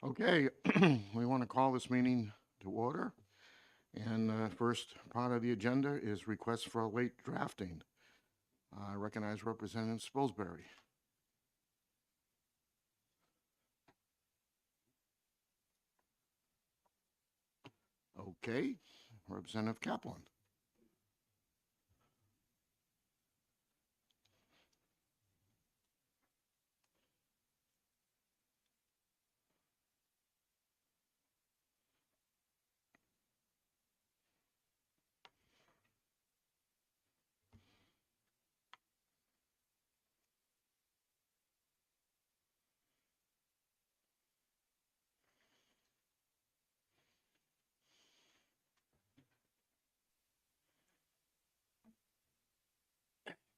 Okay, we want to call this meeting to order. And first part of the agenda is requests for late drafting. I recognize Representative Spilsbury. Okay, Representative Kaplan.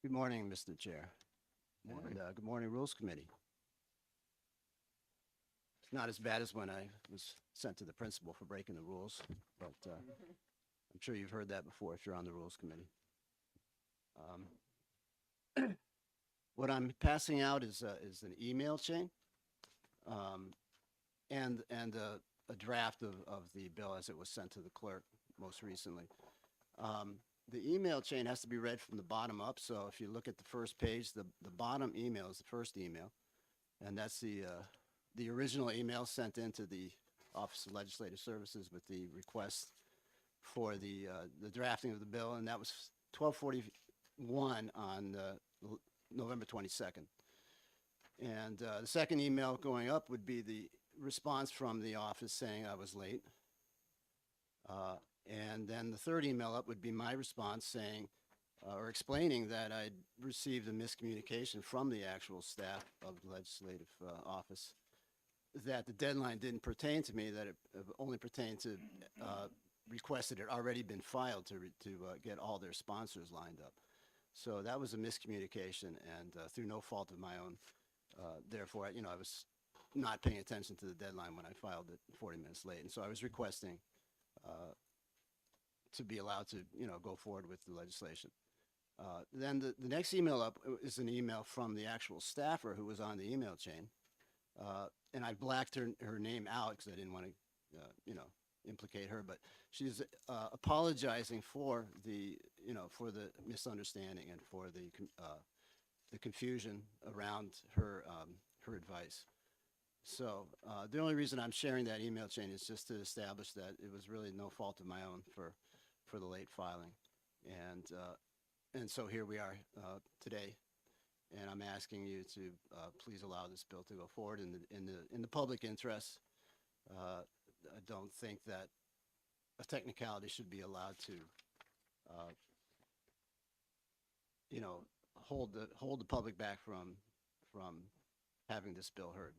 Good morning, Mr. Chair. Morning. And good morning, Rules Committee. It's not as bad as when I was sent to the principal for breaking the rules, but I'm sure you've heard that before if you're on the Rules Committee. What I'm passing out is an email chain and a draft of the bill as it was sent to the clerk most recently. The email chain has to be read from the bottom up, so if you look at the first page, the bottom email is the first email, and that's the original email sent into the Office of Legislative Services with the request for the drafting of the bill, and that was 12:41 on November 22nd. And the second email going up would be the response from the office saying I was late. And then the third email up would be my response saying, or explaining that I'd received a miscommunication from the actual staff of the legislative office, that the deadline didn't pertain to me, that it only pertained to requests that had already been filed to get all their sponsors lined up. So that was a miscommunication, and through no fault of my own. Therefore, I was not paying attention to the deadline when I filed it 40 minutes late, and so I was requesting to be allowed to, go forward with the legislation. Then the next email up is an email from the actual staffer who was on the email chain. And I blacked her name out because I didn't want to, implicate her. But she's apologizing for for the misunderstanding and for the confusion around her advice. So the only reason I'm sharing that email chain is just to establish that it was really no fault of my own for the late filing, and so here we are today, and I'm asking you to please allow this bill to go forward in the public interest. I don't think that a technicality should be allowed to, uh, you know, hold the public back from having this bill heard.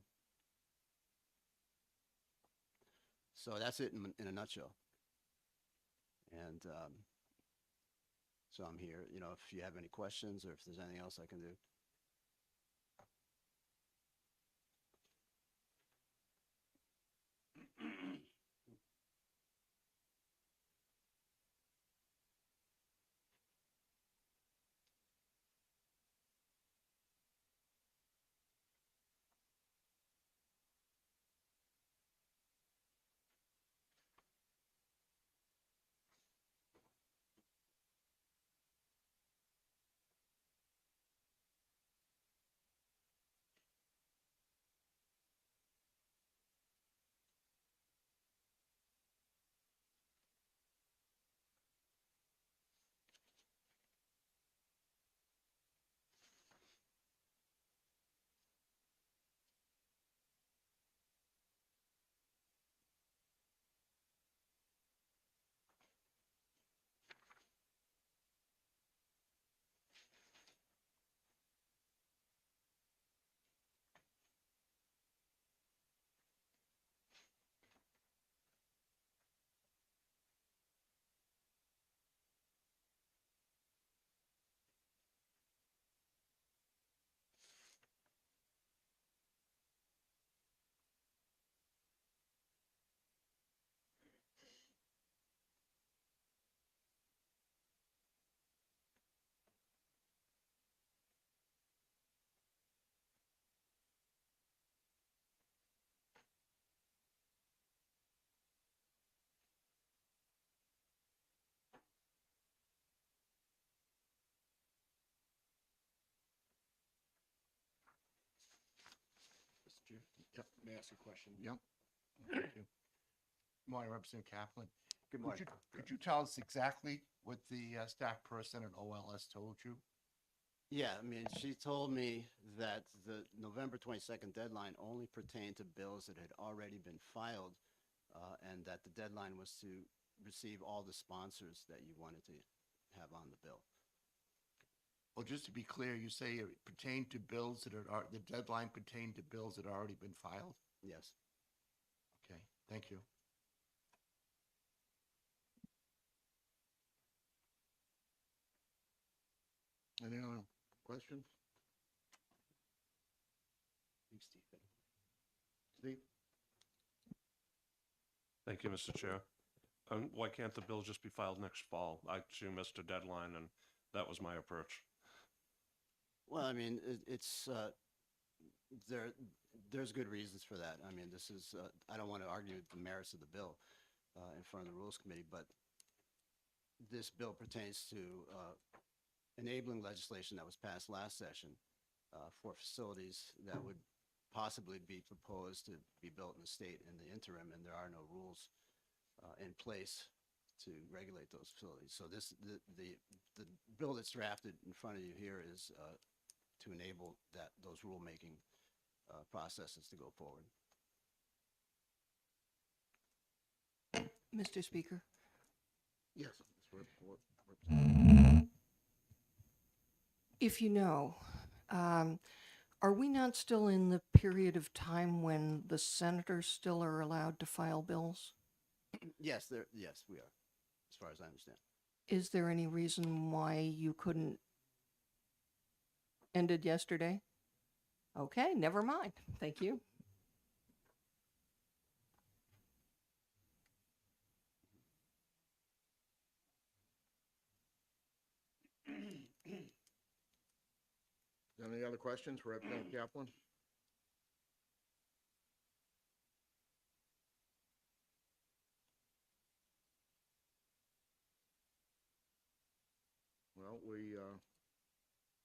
So that's it in a nutshell. And so I'm here. If you have any questions or if there's anything else I can do. I ask a question? Yep. Thank you. Morning, Representative Kaplan. Good Could you tell us exactly what the staff person at OLS told you? Yeah, I mean, she told me that the November 22nd deadline only pertained to bills that had already been filed, and that the deadline was to receive all the sponsors that you wanted to have on the bill. Well, just to be clear, you say it pertained to bills that are, the deadline pertained to bills that had already been filed? Yes. Okay, thank you. Any other questions? Steve? Thank you, Mr. Chair. Why can't the bill just be filed next fall? I too missed a deadline, and that was my approach. Well, I mean, it's, there's good reasons for that. I mean, this is, I don't want to argue the merits of the bill in front of the Rules Committee, but this bill pertains to enabling legislation that was passed last session for facilities that would possibly be proposed to be built in the state in the interim, and there are no rules in place to regulate those facilities. So the bill that's drafted in front of you here is to enable those rulemaking processes to go forward. Mr. Speaker, Yes. if you know, are we not still in the period of time when the senators still are allowed to file bills? Yes, yes, we are, as far as I understand. Is there any reason why you couldn't ended yesterday? Okay, never mind. Thank you. Any other questions for Representative Kaplan? Well, we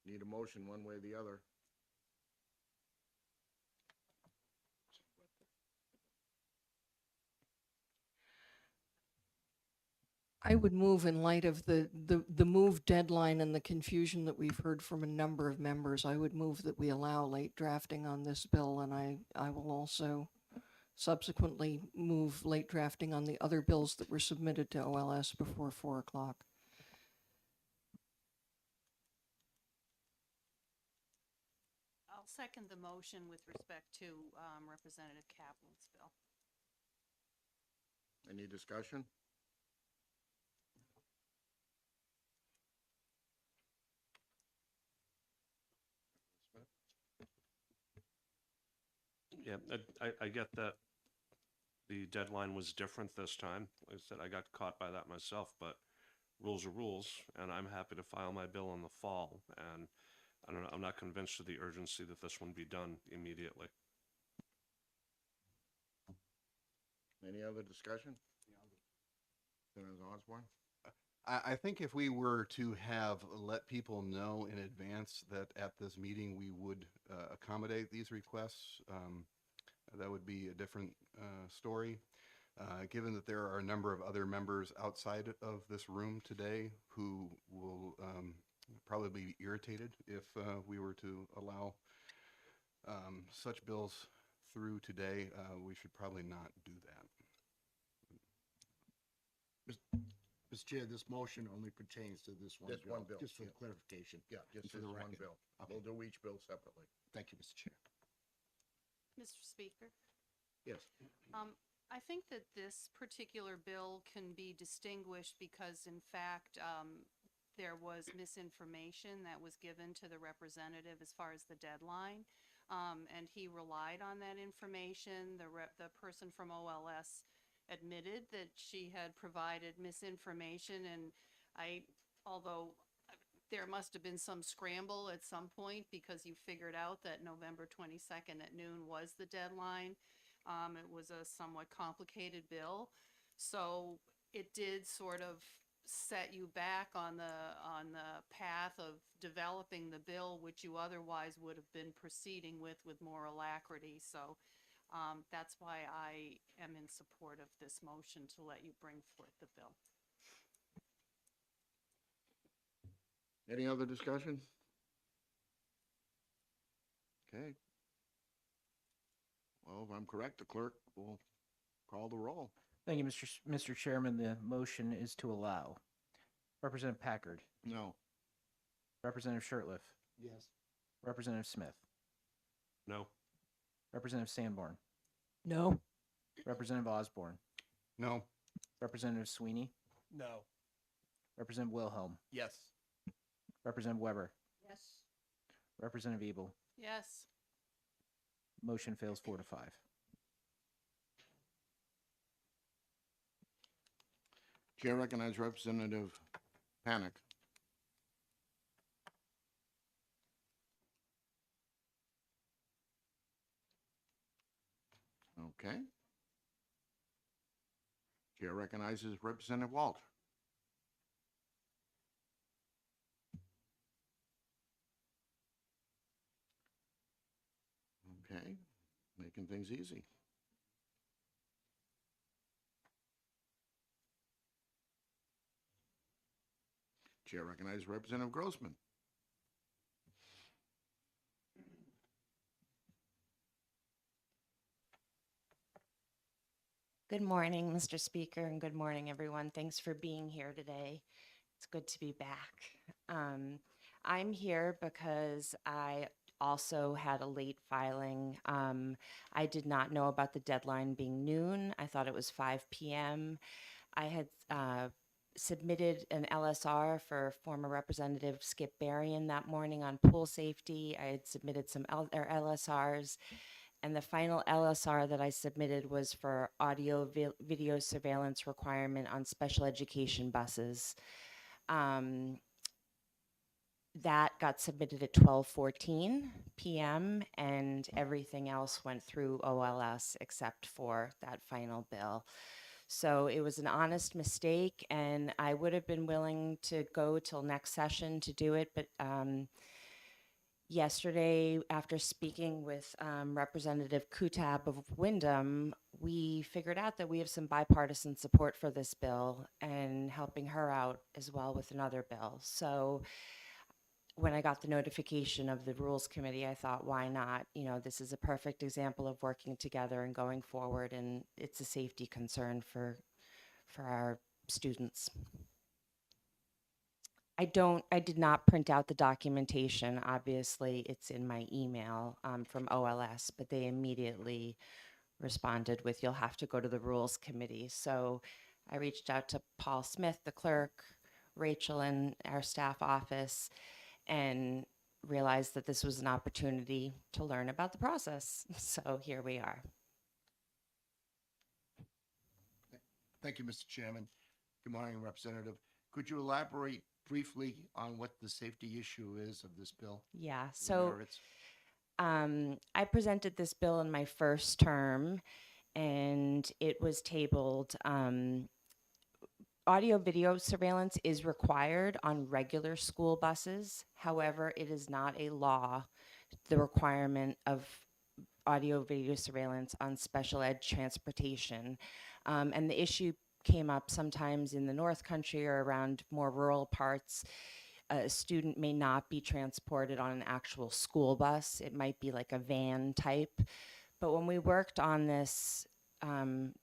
need a motion one way or the other. I would move in light of the move deadline and the confusion that we've heard from a number of members. I would move that we allow late drafting on this bill, and I will also subsequently move late drafting on the other bills that were submitted to OLS before 4 o'clock. I'll second the motion with respect to Representative Kaplan's bill. Any discussion? Yeah, I get that the deadline was different this time. Like I said, I got caught by that myself, but rules are rules, and I'm happy to file my bill in the fall. And I don't know, I'm not convinced of the urgency that this one be done immediately. Any other discussion? Senator Osborne? I think if we were to have let people know in advance that at this meeting we would accommodate these requests, that would be a different story. Given that there are a number of other members outside of this room today who will probably be irritated if we were to allow such bills through today, we should probably not do that. Mr. Chair, this motion only pertains to this one bill. This one bill, Just for yeah. clarification. Yeah, just And for this the one record. bill. Okay. We'll do each bill separately. Thank you, Mr. Chair. Mr. Speaker, Yes. I think that this particular bill can be distinguished because, in fact, there was misinformation that was given to the representative as far as the deadline, and he relied on that information. The person from OLS admitted that she had provided misinformation, and although there must have been some scramble at some point because you figured out that November 22nd at noon was the deadline. It was a somewhat complicated bill, so it did sort of set you back on the path of developing the bill, which you otherwise would have been proceeding with more alacrity. So That's why I am in support of this motion to let you bring forth the bill. Any other discussion? Okay. Well, if I'm correct, the clerk will call the roll. Thank you, Mr. Chairman. The motion is to allow. Representative Packard, No. Representative Shirtliff, Yes. Representative Smith, No. Representative Sanborn, No. Representative Osborne, No. Representative Sweeney, No. Representative Wilhelm, Yes. Representative Weber, Yes. Representative Ebel. Yes. Motion fails 4-5. Chair recognizes Representative Panic. Okay. Chair recognizes Representative Walt. Okay, making things easy. Chair recognizes Representative Grossman. Good morning, Mr. Speaker, and good morning, everyone. Thanks for being here today. It's good to be back. I'm here because I also had a late filing. I did not know about the deadline being noon. I thought it was 5 p.m. I had submitted an LSR for former Representative Skip Berrien that morning on pool safety. I had submitted some LSRs. And the final LSR that I submitted was for audio video surveillance requirement on special education buses. That got submitted at 12:14 p.m. and everything else went through OLS except for that final bill. So it was an honest mistake, and I would have been willing to go till next session to do it, but yesterday, after speaking with Representative Kutab of Wyndham, we figured out that we have some bipartisan support for this bill and helping her out as well with another bill. So when I got the notification of the Rules Committee, I thought, why not? You know, this is a perfect example of working together and going forward, and it's a safety concern for our students. I did not print out the documentation. Obviously, it's in my email from OLS, but they immediately responded with, you'll have to go to the Rules Committee. So I reached out to Paul Smith, the clerk, Rachel in our staff office, and realized that this was an opportunity to learn about the process. So here we are. Thank you, Mr. Chairman. Good morning, Representative. Could you elaborate briefly on what the safety issue is of this bill? Yeah, the so merits? I presented this bill in my first term, and it was tabled. Audio video surveillance is required on regular school buses. However, it is not a law, the requirement of audio video surveillance on special ed transportation. And the issue came up sometimes in the North Country or around more rural parts. A student may not be transported on an actual school bus. It might be like a van type. But when we worked on this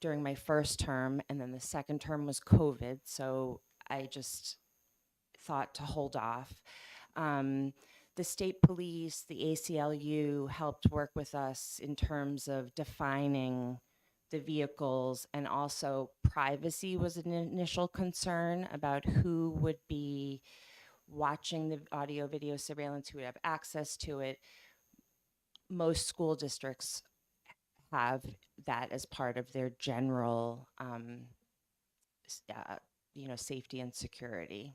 during my first term, and then the second term was COVID, so I just thought to hold off. The state police, the ACLU helped work with us in terms of defining the vehicles, and also privacy was an initial concern about who would be watching the audio video surveillance, who would have access to it. Most school districts have that as part of their general safety and security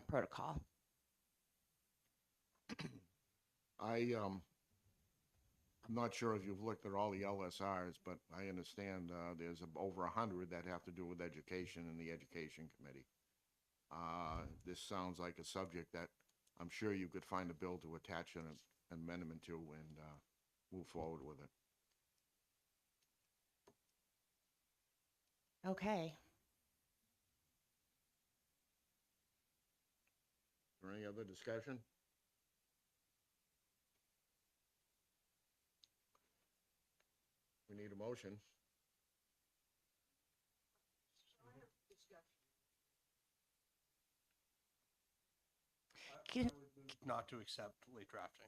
protocol. I'm not sure if you've looked at all the LSRs, but I understand there's over 100 that have to do with education in the Education Committee. This sounds like a subject that I'm sure you could find a bill to attach an amendment to and move forward with it. Okay. Or any other discussion? We need a motion. Can- Not to accept late drafting.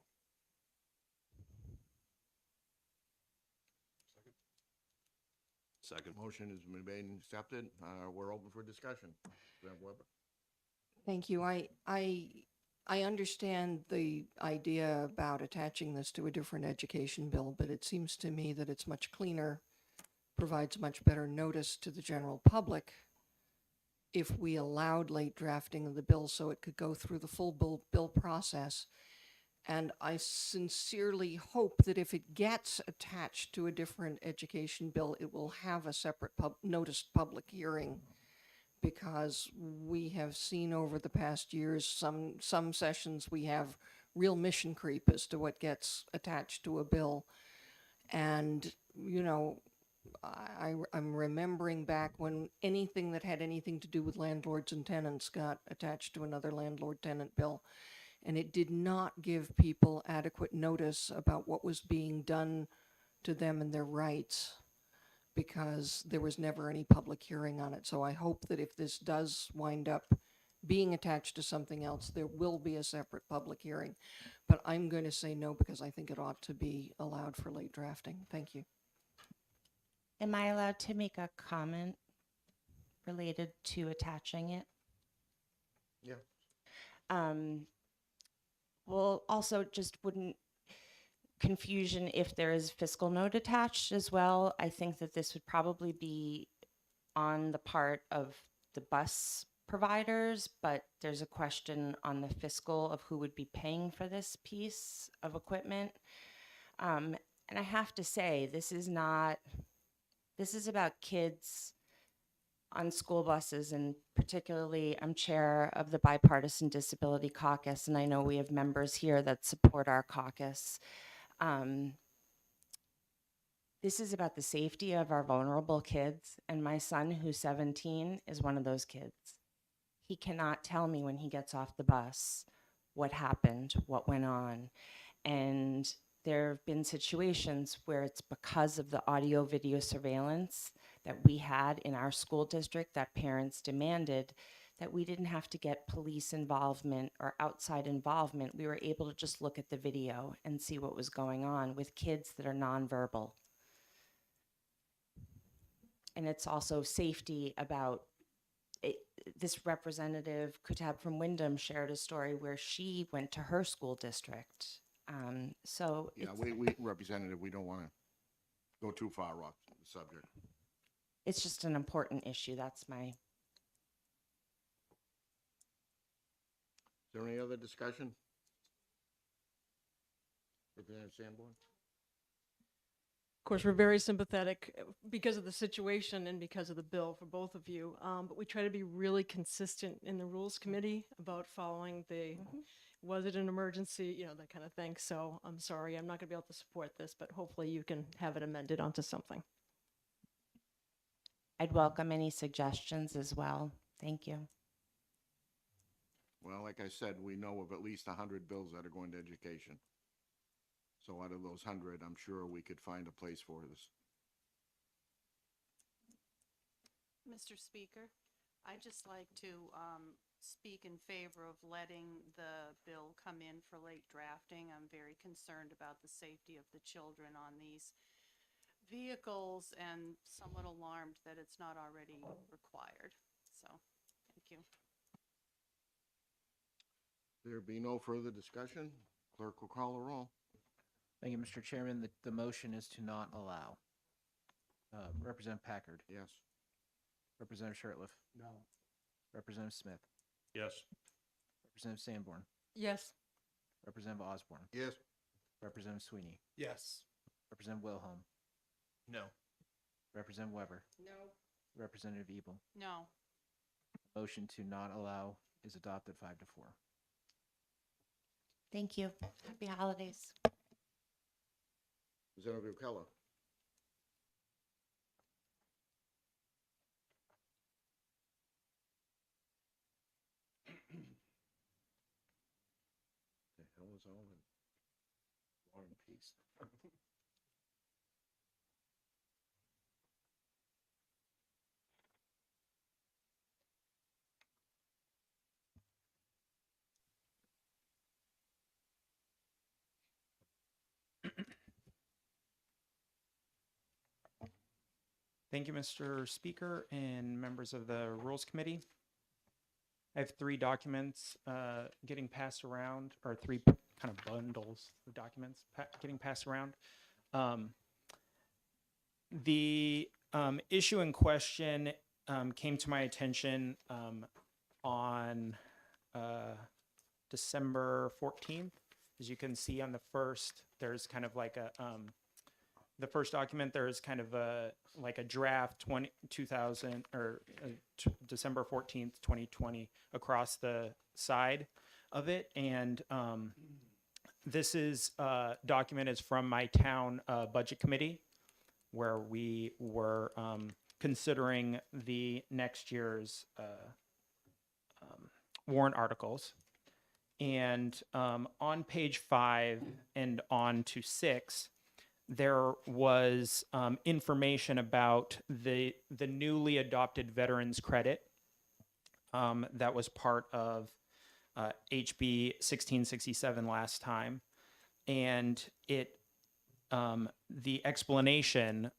Second. Motion has been made and accepted. We're open for discussion. Representative Weber? Thank you. I understand the idea about attaching this to a different education bill, but it seems to me that it's much cleaner, provides much better notice to the general public if we allowed late drafting of the bill so it could go through the full bill process. And I sincerely hope that if it gets attached to a different education bill, it will have a separate noticed public hearing, because we have seen over the past years, some sessions we have real mission creep as to what gets attached to a bill. And, you know, I'm remembering back when anything that had anything to do with landlords and tenants got attached to another landlord-tenant bill. And it did not give people adequate notice about what was being done to them and their rights, because there was never any public hearing on it. So I hope that if this does wind up being attached to something else, there will be a separate public hearing. But I'm going to say no, because I think it ought to be allowed for late drafting. Thank you. Am I allowed to make a comment related to attaching it? Yeah. Well, also just wouldn't confusion if there is fiscal note attached as well. I think that this would probably be on the part of the bus providers, but there's a question on the fiscal of who would be paying for this piece of equipment. And I have to say, this is about kids on school buses, and particularly I'm chair of the Bipartisan Disability Caucus, and I know we have members here that support our caucus. This is about the safety of our vulnerable kids, and my son, who's 17, is one of those kids. He cannot tell me when he gets off the bus what happened, what went on, and there have been situations where it's because of the audio video surveillance that we had in our school district that parents demanded, that we didn't have to get police involvement or outside involvement. We were able to just look at the video and see what was going on with kids that are nonverbal. And it's also safety about it. This representative, Kutab from Wyndham, shared a story where she went to her school district. So Yeah, it's, we, Representative, we don't want to go too far off the subject. it's just an important issue. That's my Is there any other discussion? Representative Sanborn? Of course, we're very sympathetic because of the situation and because of the bill for both of you. But we try to be really consistent in the Rules Committee about following the, was it an emergency, you know, that kind of thing. So I'm sorry, I'm not going to be able to support this, but hopefully you can have it amended onto something. I'd welcome any suggestions as well. Thank you. Well, like I said, we know of at least 100 bills that are going to education. So out of those 100, I'm sure we could find a place for this. Mr. Speaker, I'd just like to speak in favor of letting the bill come in for late drafting. I'm very concerned about the safety of the children on these vehicles and somewhat alarmed that it's not already required. So, thank you. There be no further discussion. Clerk will call the roll. Thank you, Mr. Chairman. The motion is to not allow. Representative Packard, Yes. Representative Shertliff, No. Representative Smith, Yes. Representative Sanborn, Yes. Representative Osborne, Yes. Representative Sweeney, Yes. Representative Wilhelm, No. Representative Weber, No. Representative Ebel. No. Motion to not allow is adopted 5-4. Thank you. Happy holidays. Representative Keller? his own and War and Peace. Thank you, Mr. Speaker and members of the Rules Committee. I have three documents getting passed around, or three kind of bundles of documents getting passed around. The issue in question came to my attention on December 14th. As you can see on the first, there's kind of like a the first document, there is kind of like a draft 2000 or December 14th, 2020 across the side of it. And this document is from my town budget committee, where we were considering the next year's warrant articles. And on page 5 and on to 6, there was information about the newly adopted veterans credit that was part of HB 1667 last time, and the explanation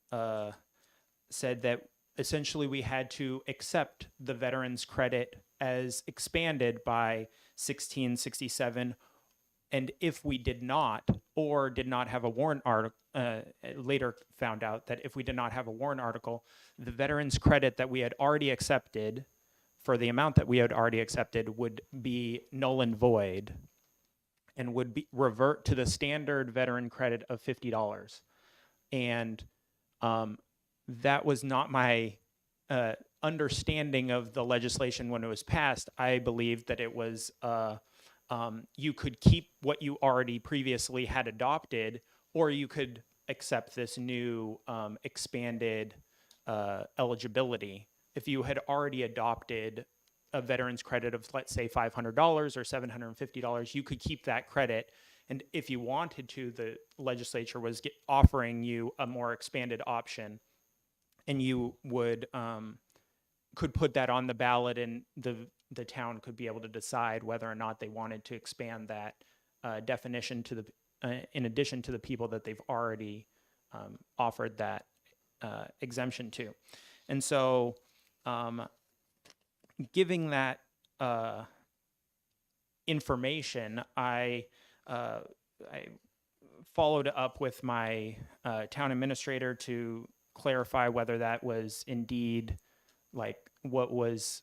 said that essentially we had to accept the veterans credit as expanded by 1667. And if we did not, or did not have a warrant article, later found out that if we did not have a warrant article, the veterans credit that we had already accepted for the amount that we had already accepted would be null and void and would revert to the standard veteran credit of $50. And that was not my understanding of the legislation when it was passed. I believed that it was you could keep what you already previously had adopted, or you could accept this new expanded eligibility. If you had already adopted a veteran's credit of, let's say, $500 or $750, you could keep that credit. And if you wanted to, the legislature was offering you a more expanded option, and you would could put that on the ballot, and the town could be able to decide whether or not they wanted to expand that definition to the in addition to the people that they've already offered that exemption to. And so giving that information, I followed up with my town administrator to clarify whether that was indeed like what was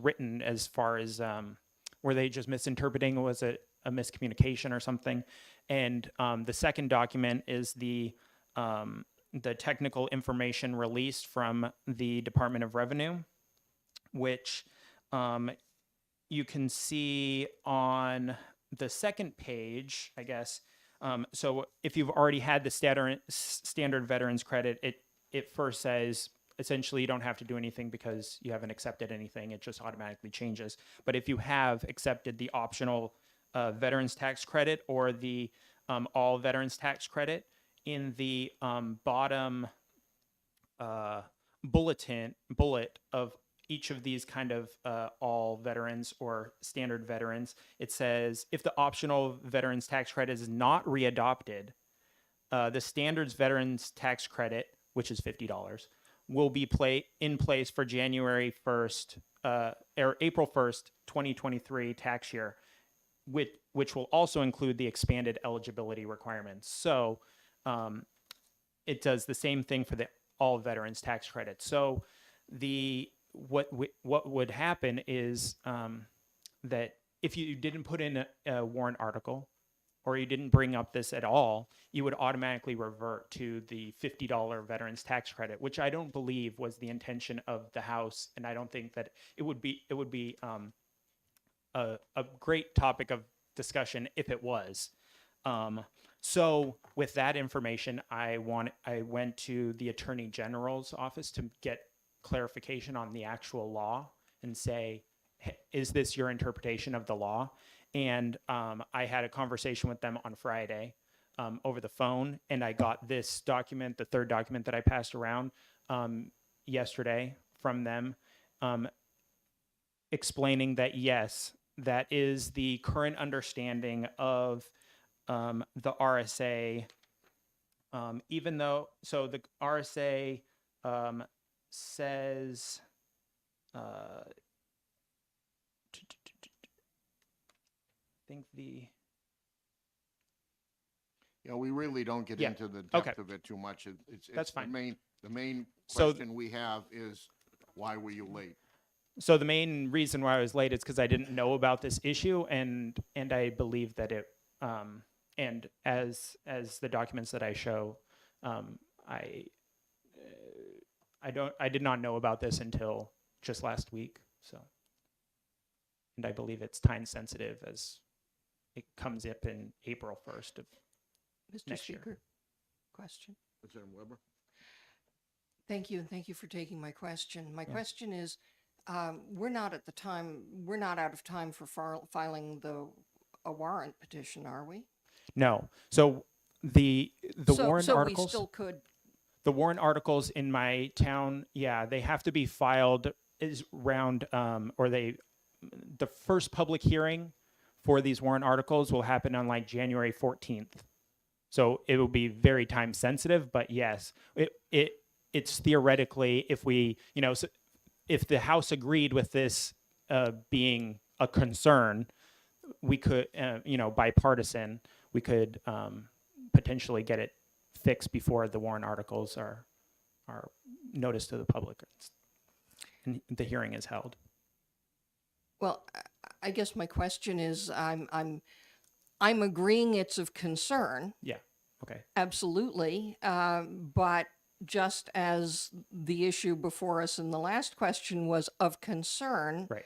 written, as far as were they just misinterpreting, was it a miscommunication or something. And the second document is the technical information released from the Department of Revenue, which you can see on the second page, I guess. So if you've already had the standard veterans credit, it first says essentially you don't have to do anything because you haven't accepted anything. It just automatically changes. But if you have accepted the optional veterans tax credit or the all veterans tax credit, in the bottom bullet of each of these kind of all veterans or standard veterans, it says if the optional veterans tax credit is not readopted, the standards veterans tax credit, which is $50, will be in place for January 1st or April 1st, 2023 tax year, which will also include the expanded eligibility requirements. So it does the same thing for the all veterans tax credit. So what would happen is that if you didn't put in a warrant article, or you didn't bring up this at all, you would automatically revert to the $50 veterans tax credit, which I don't believe was the intention of the House, and I don't think that it would be a great topic of discussion if it was. So with that information, I went to the Attorney General's office to get clarification on the actual law and say, is this your interpretation of the law? And I had a conversation with them on Friday over the phone, and I got this document, the third document that I passed around yesterday from them, explaining that yes, that is the current understanding of the RSA. Even though, so the RSA says, I think Yeah, we really don't get Yeah, into the okay. depth of it too much. It's That's the fine. main So- question we have is, why were you late? So the main reason why I was late is because I didn't know about this issue, and I believe that it, and as the documents that I show, I did not know about this until just last week. So, and I believe it's time sensitive as it comes up in April 1st of Mr. next year. Speaker, question. Representative Weber? Thank you, and thank you for taking my question. My Yeah. question is, we're not out of time for filing a warrant petition, are we? No. So the warrant So we articles. still could, The warrant articles in my town, yeah, they have to be filed is round, the first public hearing for these warrant articles will happen on like January 14th. So it will be very time sensitive, but yes, it's theoretically, if we, if the House agreed with this being a concern, we could, bipartisan, we could potentially get it fixed before the warrant articles are noticed to the public and the hearing is held. well, I guess my question is, I'm agreeing it's of concern, Yeah. Okay. absolutely, but just as the issue before us in the last question was of concern, Right.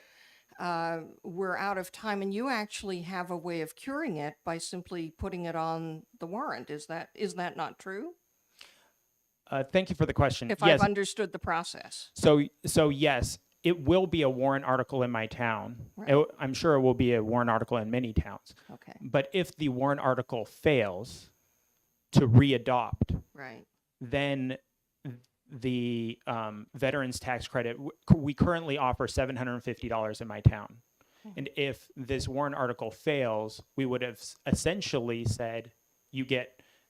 we're out of time, and you actually have a way of curing it by simply putting it on the warrant. Is that not true? Thank you for the question. If Yes. I've understood the process. So yes, it will be a warrant article in my town. Right. I'm sure it will be a warrant article in many towns. Okay, But if the warrant article fails to readopt, right. then the veterans tax credit, we currently offer $750 in my town. And if this warrant article fails, we would have essentially said,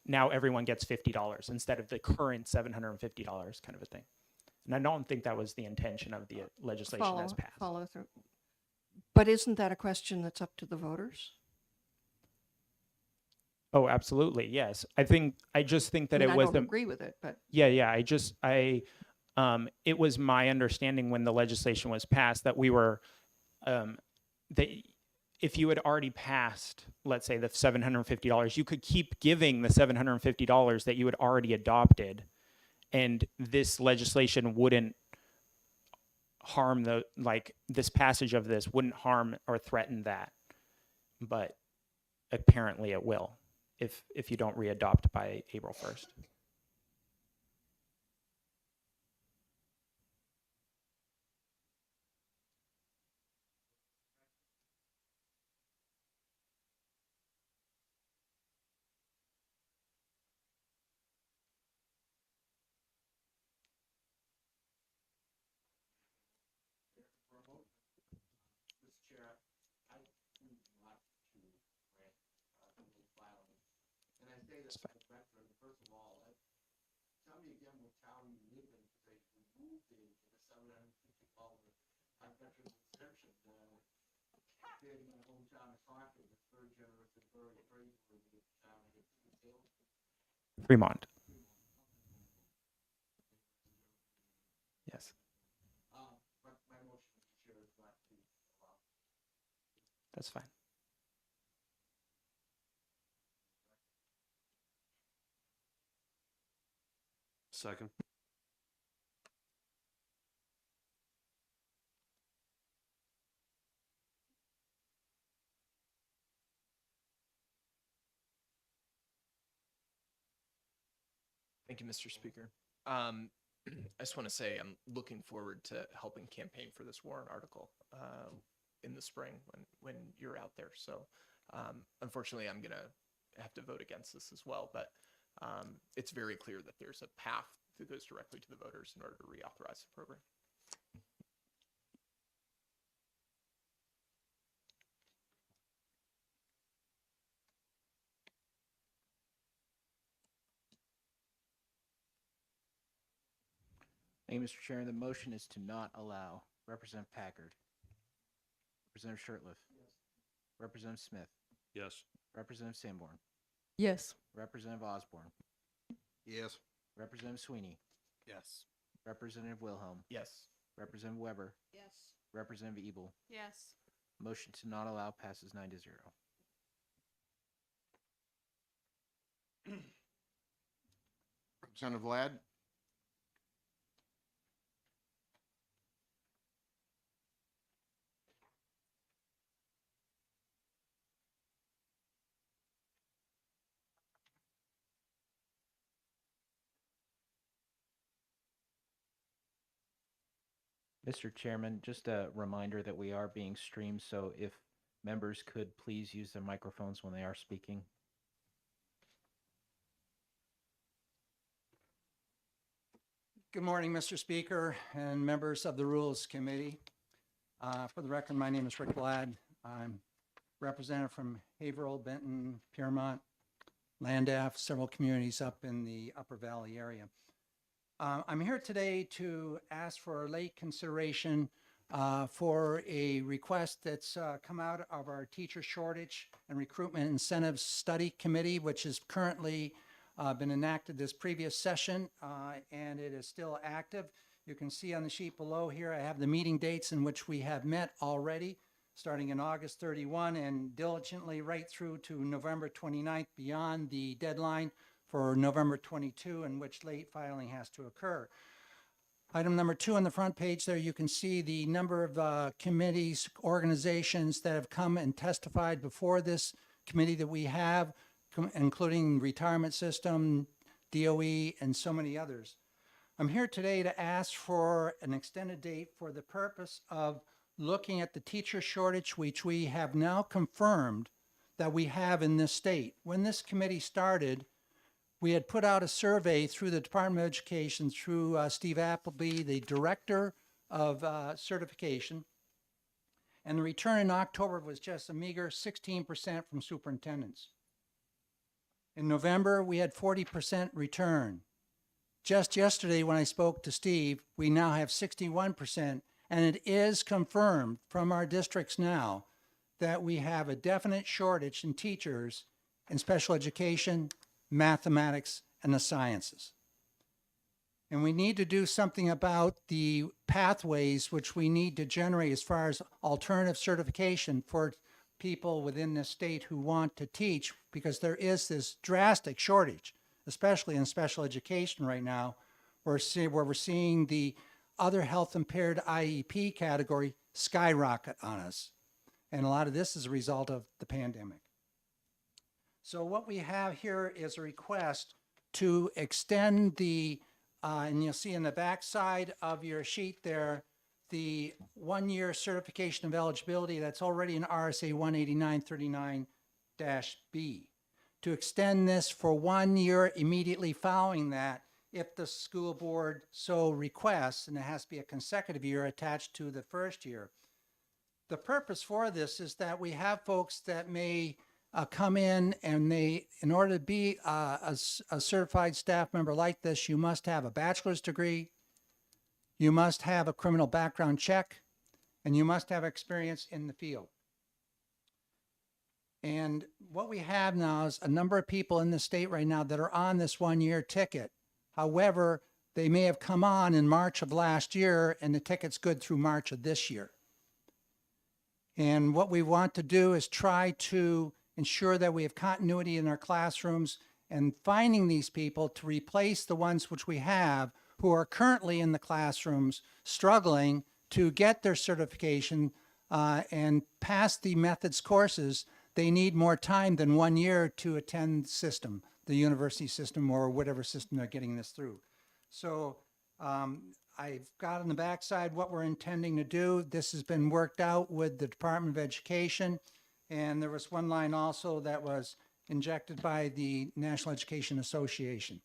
now everyone gets $50 instead of the current $750 kind of a thing. And I don't think that was the intention of the legislation as passed. Follow through. But isn't that a question that's up to the voters? Oh, absolutely. Yes. I just think that I mean, it I was don't agree with it, but Yeah. It was my understanding when the legislation was passed that we were, if you had already passed, let's say the $750, you could keep giving the $750 that you had already adopted, and this legislation wouldn't harm this passage of this wouldn't harm or threaten that. But apparently it will if you don't readopt by April 1st. That's fine. Fremont. Yes. That's fine. Second. Thank you, Mr. Speaker. I just want to say I'm looking forward to helping campaign for this warrant article in the spring when you're out there. So unfortunately, I'm going to have to vote against this as well. But it's very clear that there's a path that goes directly to the voters in order to reauthorize the program. Thank you, Mr. Chairman. The motion is to not allow. Representative Packard. Representative Shirtliff. Representative Smith. Yes. Representative Sanborn. Yes. Representative Osborne. Yes. Representative Sweeney. Yes. Representative Wilhelm. Yes. Representative Weber. Yes. Representative Ebel. Yes. Motion to not allow passes 9-0. Representative Ladd? Mr. Chairman, just a reminder that we are being streamed, so if members could please use their microphones when they are speaking. Good morning, Mr. Speaker and members of the Rules Committee. For the record, my name is Rick Ladd. I'm representative from Haverhill, Benton, Piermont, Landaff, several communities up in the Upper Valley area. I'm here today to ask for late consideration for a request that's come out of our Teacher Shortage and Recruitment Incentives Study Committee, which has currently been enacted this previous session, and it is still active. You can see on the sheet below here, I have the meeting dates in which we have met already, starting in August 31 and diligently right through to November 29th, beyond the deadline for November 22, in which late filing has to occur. Item number 2 on the front page there, you can see the number of committees, organizations that have come and testified before this committee that we have, including retirement system, DOE, and so many others. I'm here today to ask for an extended date for the purpose of looking at the teacher shortage, which we have now confirmed that we have in this state. When this committee started, we had put out a survey through the Department of Education, through Steve Appleby, the director of certification, and the return in October was just a meager 16% from superintendents. In November, we had 40% return. Just yesterday, when I spoke to Steve, we now have 61%, and it is confirmed from our districts now that we have a definite shortage in teachers in special education, mathematics, and the sciences. And we need to do something about the pathways which we need to generate as far as alternative certification for people within the state who want to teach, because there is this drastic shortage, especially in special education right now, where we're seeing the other health impaired IEP category skyrocket on us. And a lot of this is a result of the pandemic. So what we have here is a request to extend the, and you'll see in the back side of your sheet there, the 1-year certification of eligibility that's already in RSA 18939-B. To extend this for 1 year immediately following that, if the school board so requests, and it has to be a consecutive year attached to the first year. The purpose for this is that we have folks that may come in and they, in order to be a certified staff member like this, you must have a bachelor's degree, you must have a criminal background check, and you must have experience in the field. And what we have now is a number of people in the state right now that are on this 1-year ticket. However, they may have come on in March of last year and the ticket's good through March of this year. And what we want to do is try to ensure that we have continuity in our classrooms and finding these people to replace the ones which we have who are currently in the classrooms struggling to get their certification and pass the methods courses. They need more time than 1 year to attend the system, the university system or whatever system they're getting this through. So I've got on the backside what we're intending to do. This has been worked out with the Department of Education. And there was one line also that was injected by the National Education Association.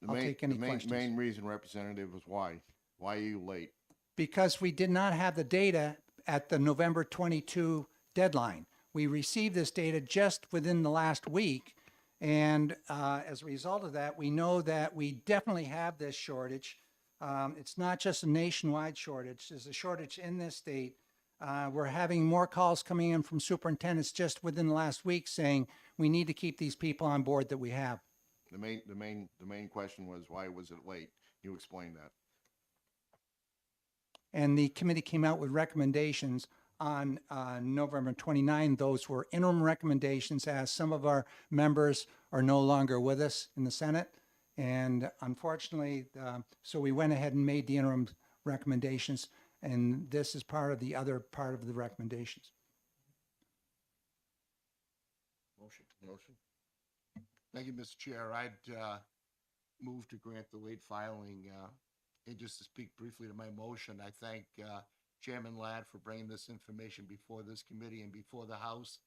I'll take any questions. Main reason, Representative, was why? Why are you late? Because we did not have the data at the November 22 deadline. We received this data just within the last week. And as a result of that, we know that we definitely have this shortage. It's not just a nationwide shortage. There's a shortage in this state. We're having more calls coming in from superintendents just within the last week saying we need to keep these people on board that we have. The main question was, why was it late? You explained that. And the committee came out with recommendations on November 29. Those were interim recommendations as some of our members are no longer with us in the Senate. And unfortunately, so we went ahead and made the interim recommendations, and this is part of the other part of the recommendations. Motion? Thank you, Mr. Chair. I'd move to grant the late filing. And just to speak briefly to my motion, I thank Chairman Ladd for bringing this information before this committee and before the House.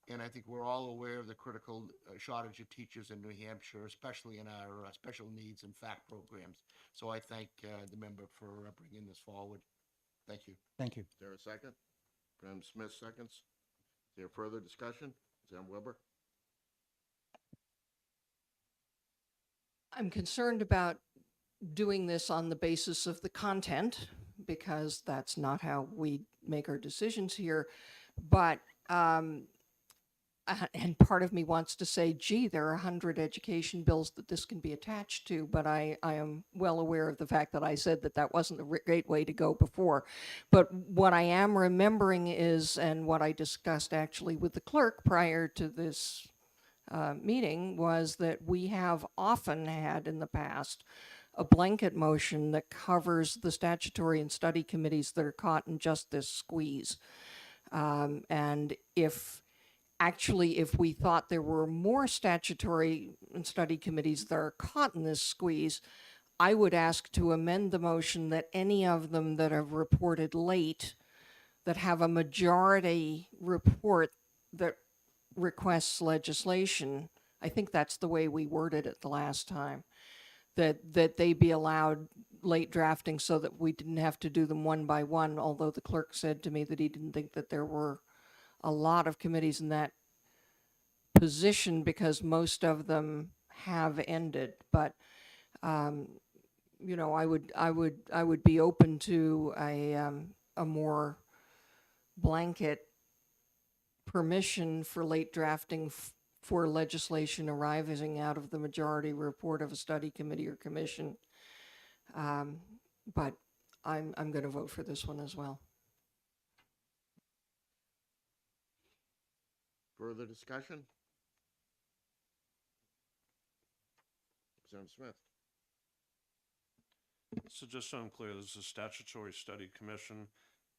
And I think we're all aware of the critical shortage of teachers in New Hampshire, especially in our special needs and FACT programs. So I thank the member for bringing this forward. Thank you. Thank you. Is there a second? Graham Smith seconds. Is there further discussion? Sam Weber? I'm concerned about doing this on the basis of the content, because that's not how we make our decisions here. But, and part of me wants to say, gee, there are 100 education bills that this can be attached to, but I am well aware of the fact that I said that that wasn't the great way to go before. But what I am remembering is, and what I discussed actually with the clerk prior to this meeting, was that we have often had in the past a blanket motion that covers the statutory and study committees that are caught in just this squeeze. And if we thought there were more statutory and study committees that are caught in this squeeze, I would ask to amend the motion that any of them that have reported late, that have a majority report that requests legislation, I think that's the way we worded it the last time, that they be allowed late drafting so that we didn't have to do them one by one, although the clerk said to me that he didn't think that there were a lot of committees in that position because most of them have ended. But you know, I would be open to a more blanket permission for late drafting for legislation arising out of the majority report of a study committee or commission. But I'm going to vote for this one as well. Further discussion? Representative Smith? So just so I'm clear, there's a statutory study commission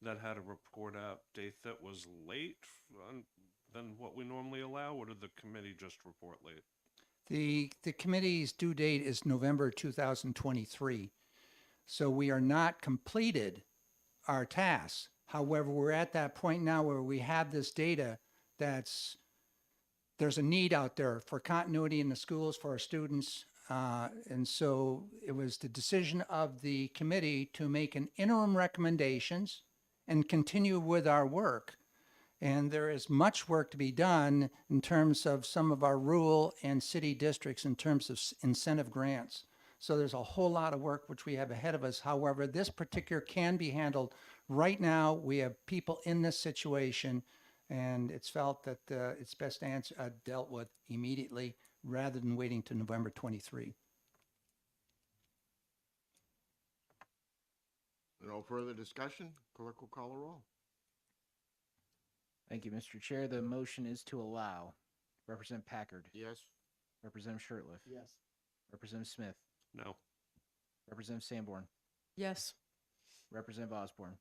that had a report out date that was late than what we normally allow, or did the committee just report late? The committee's due date is November 2023. So we are not completed our tasks. However, we're at that point now where we have this data there's a need out there for continuity in the schools for our students. And so it was the decision of the committee to make an interim recommendations and continue with our work. And there is much work to be done in terms of some of our rural and city districts in terms of incentive grants. So there's a whole lot of work which we have ahead of us. However, this particular can be handled right now. We have people in this situation, and it's felt that it's best dealt with immediately rather than waiting to November 23. No further discussion? Clerk will call the roll. Thank you, Mr. Chair. The motion is to allow. Representative Packard. Yes? Representative Shurtleff. Yes. Representative Smith. No. Representative Sanborn. Yes. Representative Osborne.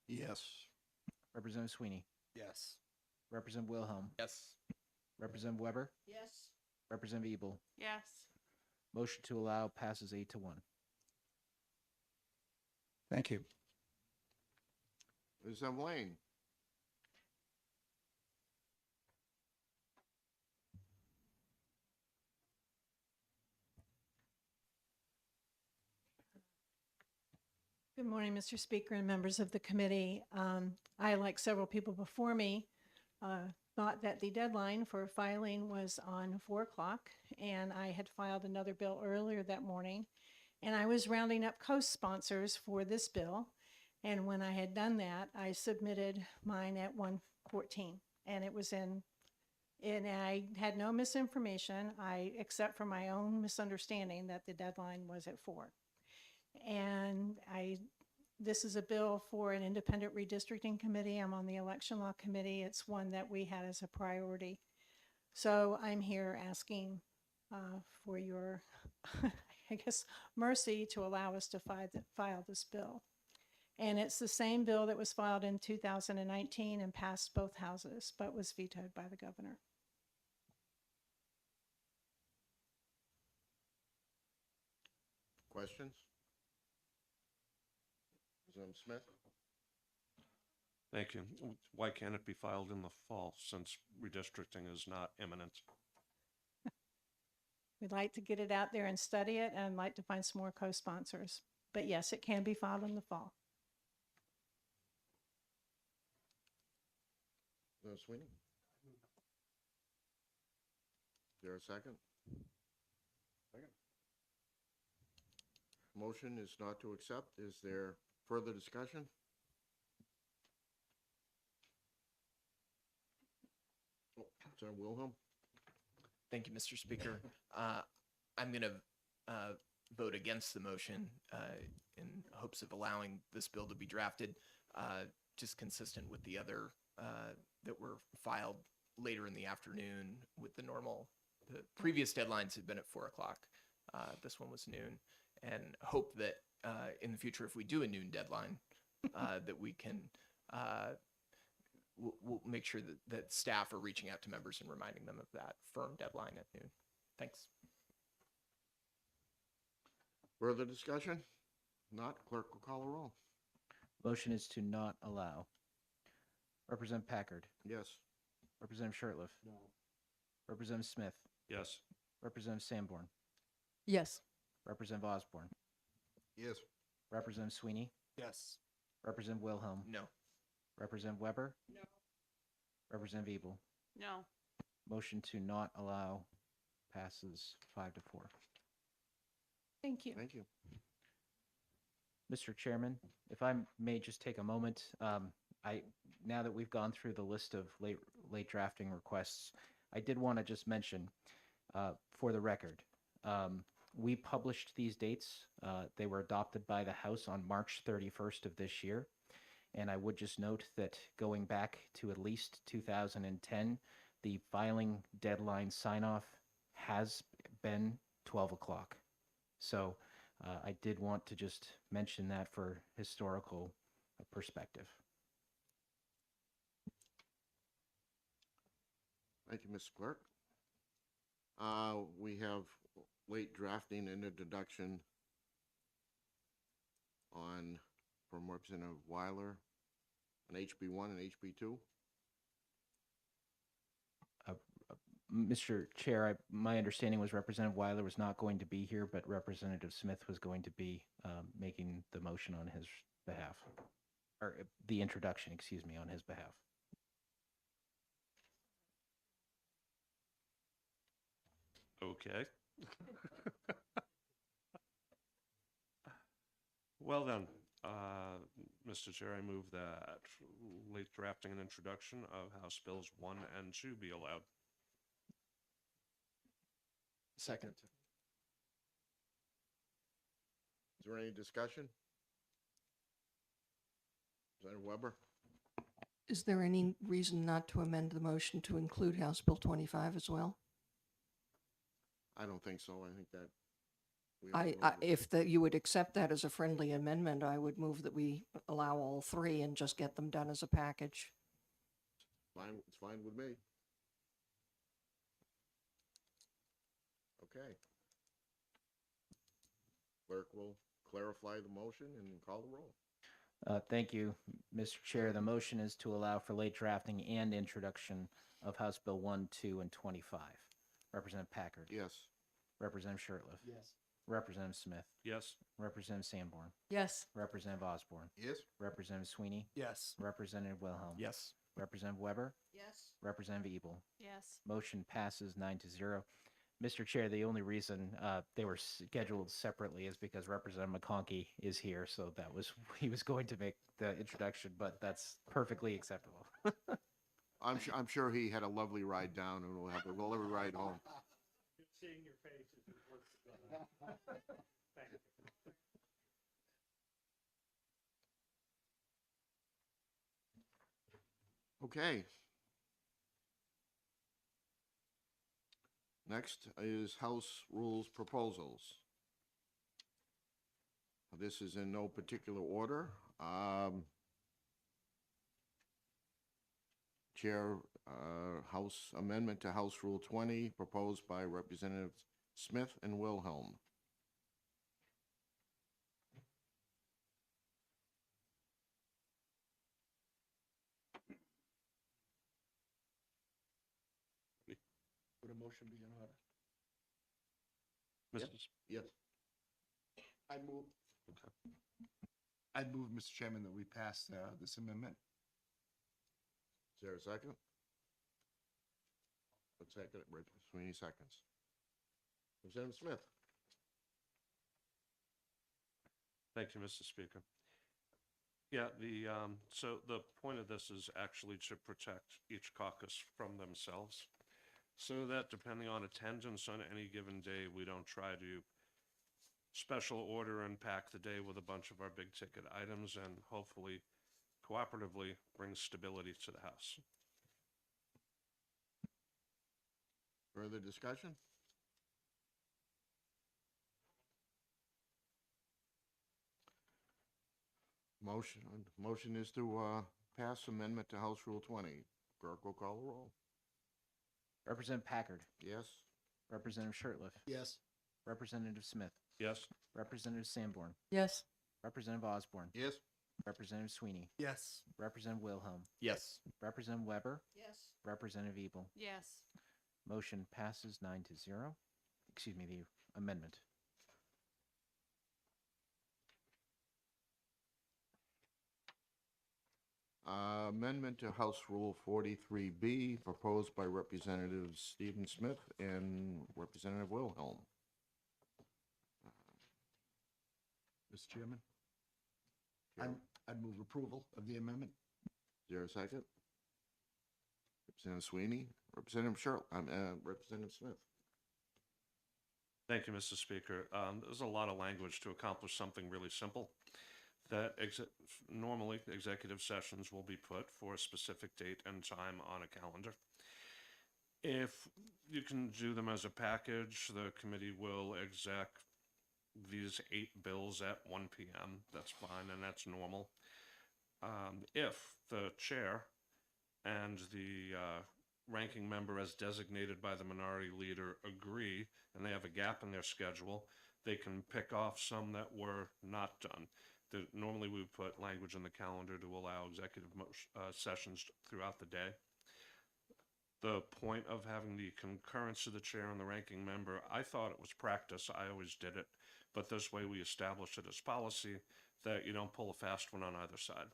Yes. Representative Sweeney. Yes. Representative Wilhelm. Yes. Representative Weber. Yes. Representative Ebel. Yes. Motion to allow passes 8-1. Thank you. Ms. Lane? Good morning, Mr. Speaker and members of the committee. I, like several people before me, thought that the deadline for filing was on 4 o'clock, and I had filed another bill earlier that morning. And I was rounding up co-sponsors for this bill. And when I had done that, I submitted mine at 1:14, and it was in, and I had no misinformation, except for my own misunderstanding that the deadline was at 4. And this is a bill for an independent redistricting committee. I'm on the election law committee. It's one that we had as a priority. So I'm here asking for your, I guess, mercy to allow us to file this bill. And it's the same bill that was filed in 2019 and passed both houses, but was vetoed by the governor. Questions? Representative Smith? Thank you. Why can't it be filed in the fall since redistricting is not imminent? We'd like to get it out there and study it, and I'd like to find some more co-sponsors. But yes, it can be filed in the fall. Sweeney? Is there a second? Second. Motion is not to accept. Is there further discussion? Oh, Senator Wilhelm? Thank you, Mr. Speaker. I'm going to vote against the motion in hopes of allowing this bill to be drafted, just consistent with the other that were filed later in the afternoon with the normal. The previous deadlines had been at 4 o'clock. This one was noon, and hope that in the future, if we do a noon deadline, that we can we'll make sure that staff are reaching out to members and reminding them of that firm deadline at noon. Thanks. Further discussion? Not, clerk will call a roll. Motion is to not allow. Representative Packard. Yes. Representative Shirtliff. No. Representative Smith. Yes. Representative Sanborn. Yes. Representative Osborne. Yes. Representative Sweeney. Yes. Representative Wilhelm. No. Representative Weber. No. Representative Ebel. No. Motion to not allow passes 5-4. Thank you. Thank you. Mr. Chairman, if I may just take a moment, now that we've gone through the list of late drafting requests, I did want to just mention, for the record, we published these dates. They were adopted by the House on March 31st of this year. And I would just note that going back to at least 2010, the filing deadline sign-off has been 12 o'clock. So I did want to just mention that for historical perspective. Thank you, Mr. Clerk. We have late drafting and introduction from Representative Weiler on HB1 and HB2. Mr. Chair, my understanding was Representative Weiler was not going to be here, but Representative Smith was going to be making the motion on his behalf, or the introduction, excuse me, on his behalf. Okay. Well then, Mr. Chair, I move that late drafting and introduction of House Bills 1 and 2 be allowed. Second. Is there any discussion? Senator Weber? Is there any reason not to amend the motion to include House Bill 25 as well? I don't think so. I think that. If you would accept that as a friendly amendment, I would move that we allow all three and just get them done as a package. Fine, it's fine with me. Okay. Clerk will clarify the motion and call the roll. Thank you, Mr. Chair. The motion is to allow for late drafting and introduction of House Bill 1, 2, and 25. Representative Packard. Yes. Representative Shertliff. Yes. Representative Smith. Yes. Representative Sanborn. Yes. Representative Osborne. Yes. Representative Sweeney. Yes. Representative Wilhelm. Yes. Representative Weber. Yes. Representative Ebel. Yes. Motion passes 9-0. Mr. Chair, the only reason they were scheduled separately is because Representative McConkey is here, so that was he was going to make the introduction, but that's perfectly acceptable. I'm sure he had a lovely ride down and will have a lovely ride home. Seeing your faces is worth Thank you. Okay. Next is House Rules Proposals. This is in no particular order. Chair, House Amendment to House Rule 20, proposed by Representatives Smith and Wilhelm. Would a motion be in order? Mrs. Yes. I move. Okay. I'd move, Mr. Chairman, that we pass this amendment. Is there a second? A second, Sweeney seconds. Representative Smith. Thank you, Mr. Speaker. Yeah, so the point of this is actually to protect each caucus from themselves, so that depending on attendance on any given day, we don't try to special order and pack the day with a bunch of our big ticket items and hopefully cooperatively bring stability to the House. Further discussion? Motion is to pass amendment to House Rule 20. Clerk will call the roll. Representative Packard. Yes? Representative Shertliff. Yes. Representative Smith. Yes. Representative Sanborn. Yes. Representative Osborne. Yes. Representative Sweeney. Yes. Representative Wilhelm. Yes. Representative Weber. Yes. Representative Ebel. Yes. Motion passes 9-0. Excuse me, the amendment. Amendment to House Rule 43B, proposed by Representatives Stephen Smith and Representative Wilhelm. Mr. Chairman, Chair. I'd move approval of the amendment. Is there a second? Representative Sweeney, Representative Smith. Thank you, Mr. Speaker. There's a lot of language to accomplish something really simple. That normally executive sessions will be put for a specific date and time on a calendar. If you can do them as a package, the committee will exec these 8 bills at 1 p.m. That's fine, and that's normal. If the chair and the ranking member as designated by the minority leader agree, and they have a gap in their schedule, they can pick off some that were not done. Normally we would put language in the calendar to allow executive sessions throughout the day. The point of having the concurrence of the chair and the ranking member, I thought it was practice. I always did it. But this way we establish it as policy that you don't pull a fast one on either side.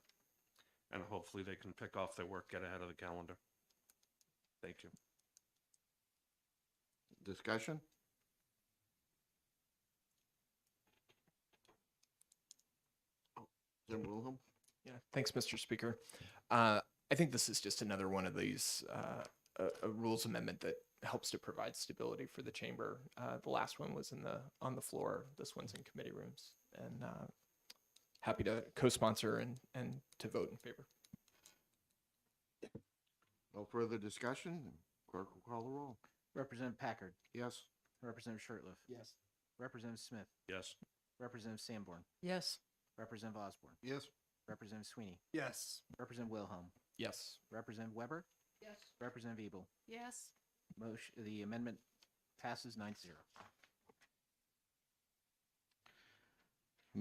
And hopefully they can pick off their work, get ahead of the calendar. Thank you. Discussion? Jim Wilhelm? Yeah, thanks, Mr. Speaker. I think this is just another one of these a rules amendment that helps to provide stability for the chamber. The last one was on the floor. This one's in committee rooms, and happy to co-sponsor and to vote in favor. No further discussion? Clerk will call the roll. Representative Packard. Yes? Representative Shertliff. Yes. Representative Smith. Yes. Representative Sanborn. Yes. Representative Osborne. Yes. Representative Sweeney. Yes. Representative Wilhelm. Yes. Representative Weber. Yes. Representative Ebel. Yes. The amendment passes 9-0.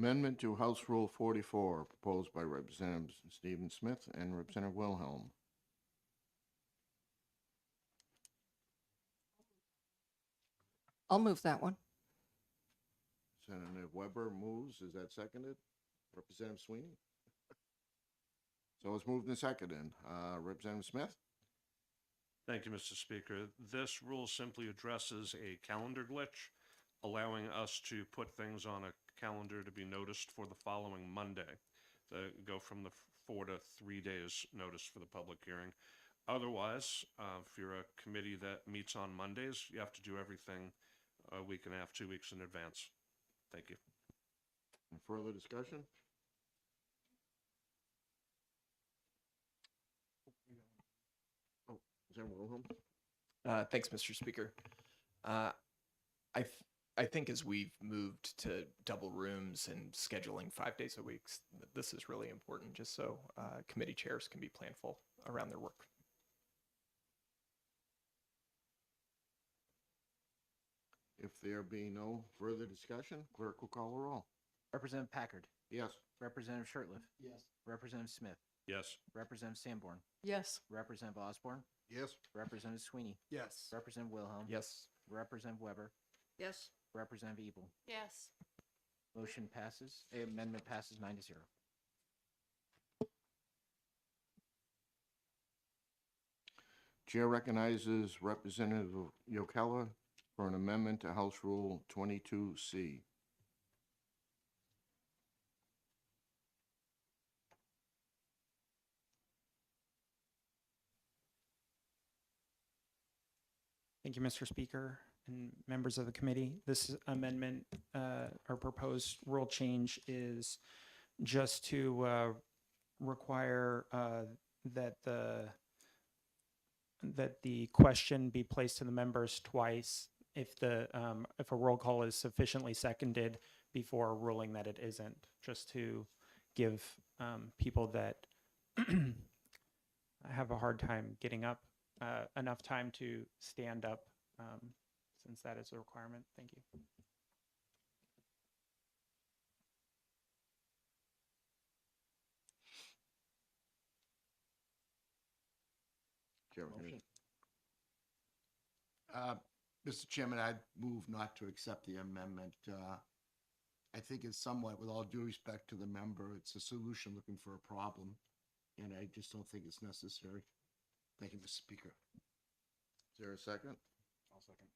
Amendment to House Rule 44, proposed by Representative Stephen Smith and Representative Wilhelm. I'll move that one. Senator Weber moves. Is that seconded? Representative Sweeney? So it's moved and seconded. Representative Smith? Thank you, Mr. Speaker. This rule simply addresses a calendar glitch, allowing us to put things on a calendar to be noticed for the following Monday. Go from the 4 to 3 days notice for the public hearing. Otherwise, if you're a committee that meets on Mondays, you have to do everything a week and a half, 2 weeks in advance. Thank you. Any further discussion? Oh, Senator Wilhelm? Thanks, Mr. Speaker. I think as we've moved to double rooms and scheduling 5 days a week, this is really important, just so committee chairs can be planful around their work. If there be no further discussion, clerk will call the roll. Representative Packard, Yes. Representative Shirtliff, Yes. Representative Smith, Yes. Representative Sanborn, Yes. Representative Osborne, Yes. Representative Sweeney, Yes. Representative Wilhelm. Yes. Representative Weber, Yes. Representative Ebel. Yes. Motion passes, amendment passes 9-0. Chair recognizes Representative Yokela for an amendment to House Rule 22C. Thank you, Mr. Speaker and members of the committee. This amendment, or proposed rule change, is just to require that the question be placed to the members twice if a roll call is sufficiently seconded before ruling that it isn't, just to give people that have a hard time getting up enough time to stand up, since that is a requirement. Thank you. Chair, Motion. Mr. Chairman, I'd move not to accept the amendment. I think it's somewhat, with all due respect to the member, it's a solution looking for a problem, and I just don't think it's necessary. Thank you, Mr. Speaker. Is there a second? I'll second.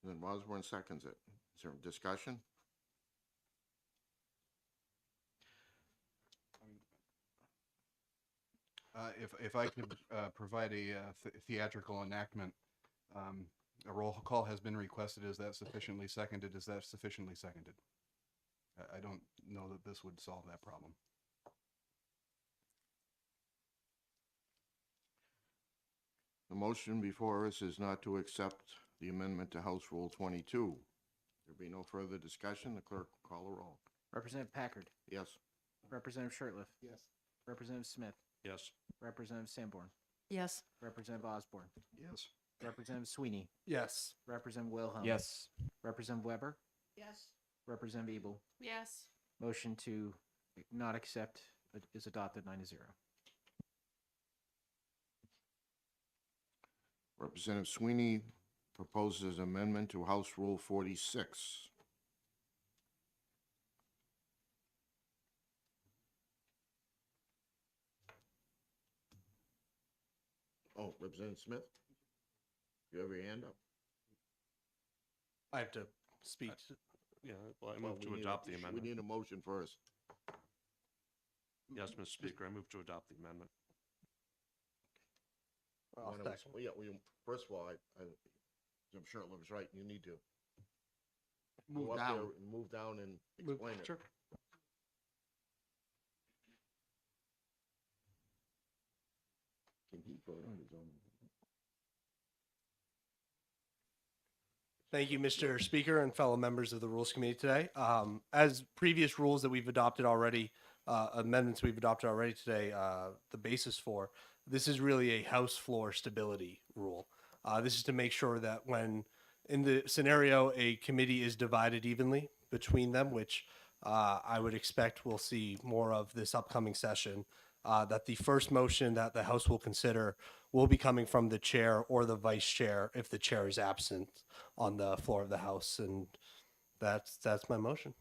Then Osborne seconds it. Is there discussion? If I could provide a theatrical enactment, a roll call has been requested. Is that sufficiently seconded? Is that sufficiently seconded? I don't know that this would solve that problem. The motion before us is not to accept the amendment to House Rule 22. There be no further discussion. The clerk will call the roll. Representative Packard, Yes. Representative Shirtliff, Yes. Representative Smith, Yes. Representative Sanborn, Yes. Representative Osborne, Yes. Representative Sweeney, Yes. Representative Wilhelm. Yes. Representative Weber, Yes. Representative Ebel. Yes. Motion to not accept is adopted 9-0. Representative Sweeney proposes amendment to House Rule 46. Oh, Representative Smith? You have your hand up? I have to speak. Yeah, well, I Well, move to we need adopt a- the We amendment. need a motion first. Yes, Mr. Speaker, I move to adopt the amendment. I'll Why don't we- second. well, yeah, first of all, I'm sure it was right. You need to Move go up there down. and move down and Move- explain it. sure. Can he vote on his own? Thank you, Mr. Speaker and fellow members of the Rules Committee today. As previous rules that we've adopted already, amendments we've adopted already today, the basis for, this is really a House floor stability rule. This is to make sure that when, in the scenario, a committee is divided evenly between them, which I would expect we'll see more of this upcoming session. That the first motion that the House will consider will be coming from the chair or the vice chair if the chair is absent on the floor of the House. And that's my motion.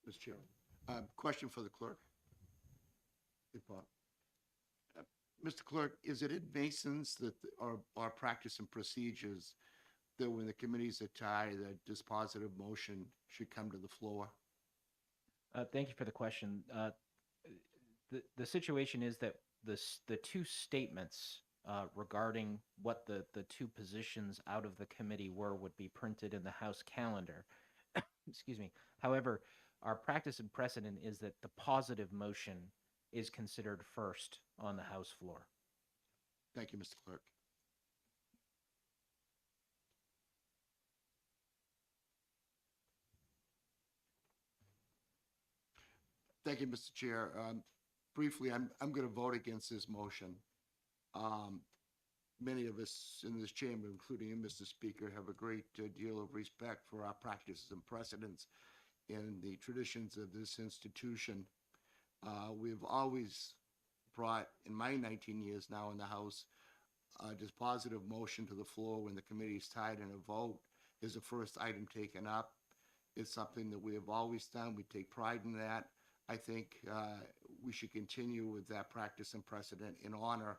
Mr. Chairman. Question for the clerk. Hey, Bob. Mr. Clerk, is it in Mason's that our practice and procedures that when the committees are tied, that dispositive motion should come to the floor? Thank you for the question. The situation is that the two statements regarding what the two positions out of the committee were would be printed in the House calendar. Excuse me. However, our practice and precedent is that the positive motion is considered first on the House floor. Thank you, Mr. Clerk. Thank you, Mr. Chair. Briefly, I'm going to vote against this motion. Many of us in this chamber, including you, Mr. Speaker, have a great deal of respect for our practices and precedents and the traditions of this institution. We've always brought, in my 19 years now in the House, a dispositive motion to the floor when the committee is tied in a vote is the first item taken up. It's something that we have always done. We take pride in that. I think we should continue with that practice and precedent in honor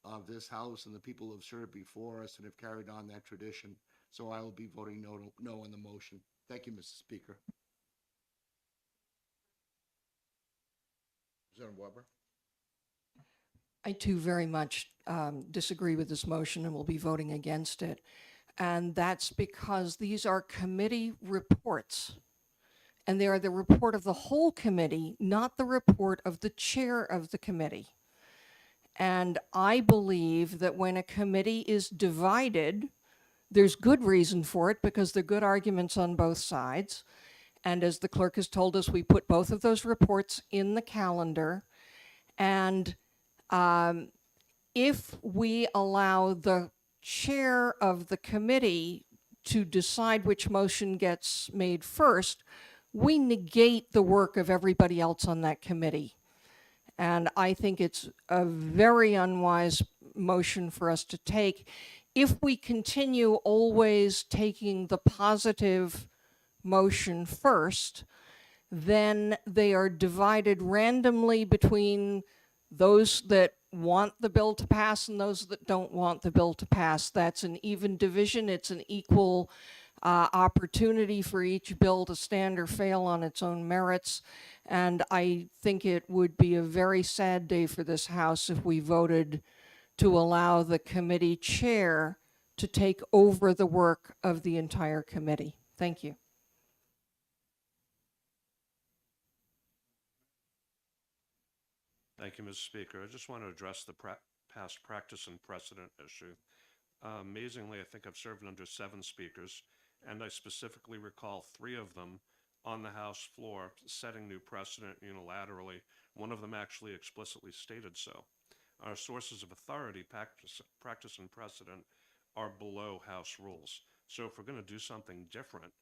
of this House and the people who have served before us and have carried on that tradition. So I will be voting no on the motion. Thank you, Mr. Speaker. Representative Weber? I too very much disagree with this motion and will be voting against it. And that's because these are committee reports. And they are the report of the whole committee, not the report of the chair of the committee. And I believe that when a committee is divided, there's good reason for it because there are good arguments on both sides. And as the clerk has told us, we put both of those reports in the calendar. And if we allow the chair of the committee to decide which motion gets made first, we negate the work of everybody else on that committee. And I think it's a very unwise motion for us to take. If we continue always taking the positive motion first, then they are divided randomly between those that want the bill to pass and those that don't want the bill to pass. That's an even division. It's an equal opportunity for each bill to stand or fail on its own merits. And I think it would be a very sad day for this House if we voted to allow the committee chair to take over the work of the entire committee. Thank you. Thank you, Mr. Speaker. I just want to address the past practice and precedent issue. Amazingly, I think I've served under 7 speakers, and I specifically recall 3 of them on the House floor setting new precedent unilaterally. One of them actually explicitly stated so. Our sources of authority, practice and precedent, are below House rules. So if we're going to do something different,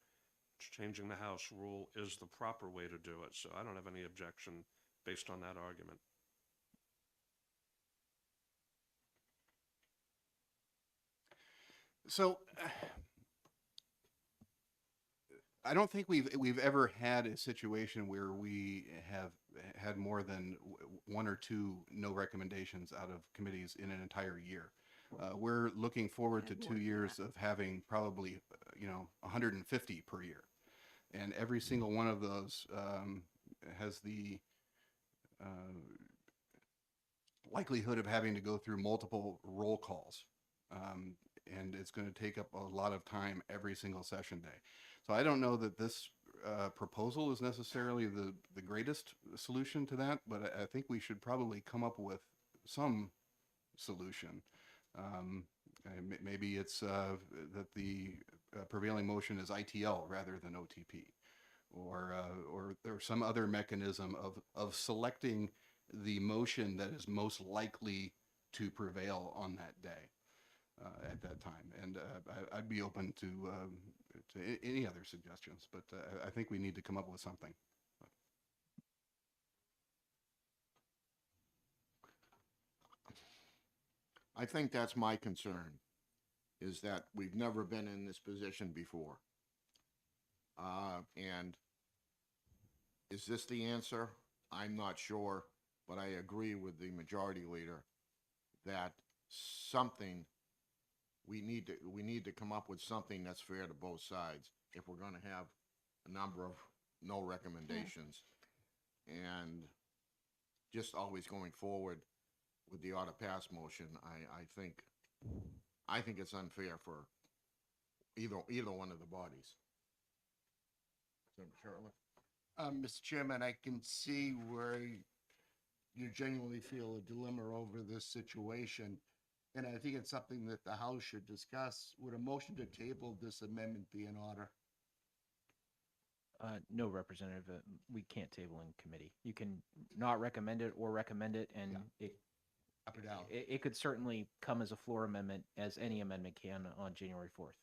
changing the House rule is the proper way to do it. So I don't have any objection based on that argument. So I don't think we've ever had a situation where we have had more than 1 or 2 no recommendations out of committees in an entire year. We're looking forward to 2 years of having probably 150 per year, and every single one of those has the likelihood of having to go through multiple roll calls. And it's going to take up a lot of time every single session day. So I don't know that this proposal is necessarily the greatest solution to that, but I think we should probably come up with some solution. Maybe it's that the prevailing motion is ITL rather than OTP, or there's some other mechanism of selecting the motion that is most likely to prevail on that day. at that time. And I'd be open to any other suggestions, but I think we need to come up with something. I think that's my concern, is that we've never been in this position before. And is this the answer? I'm not sure, but I agree with the majority leader that something, we need to come up with something that's fair to both sides if we're gonna have a number of no recommendations. And just always going forward with the ought to pass motion, I think it's unfair for either one of the bodies. Senator Sherrill? Mr. Chairman, I can see where you genuinely feel a dilemma over this situation. And I think it's something that the House should discuss. Would a motion to table this amendment be in order? No, Representative, we can't table in committee. You can not recommend it or recommend it, and Up or down? it could certainly come as a floor amendment, as any amendment can on January 4th.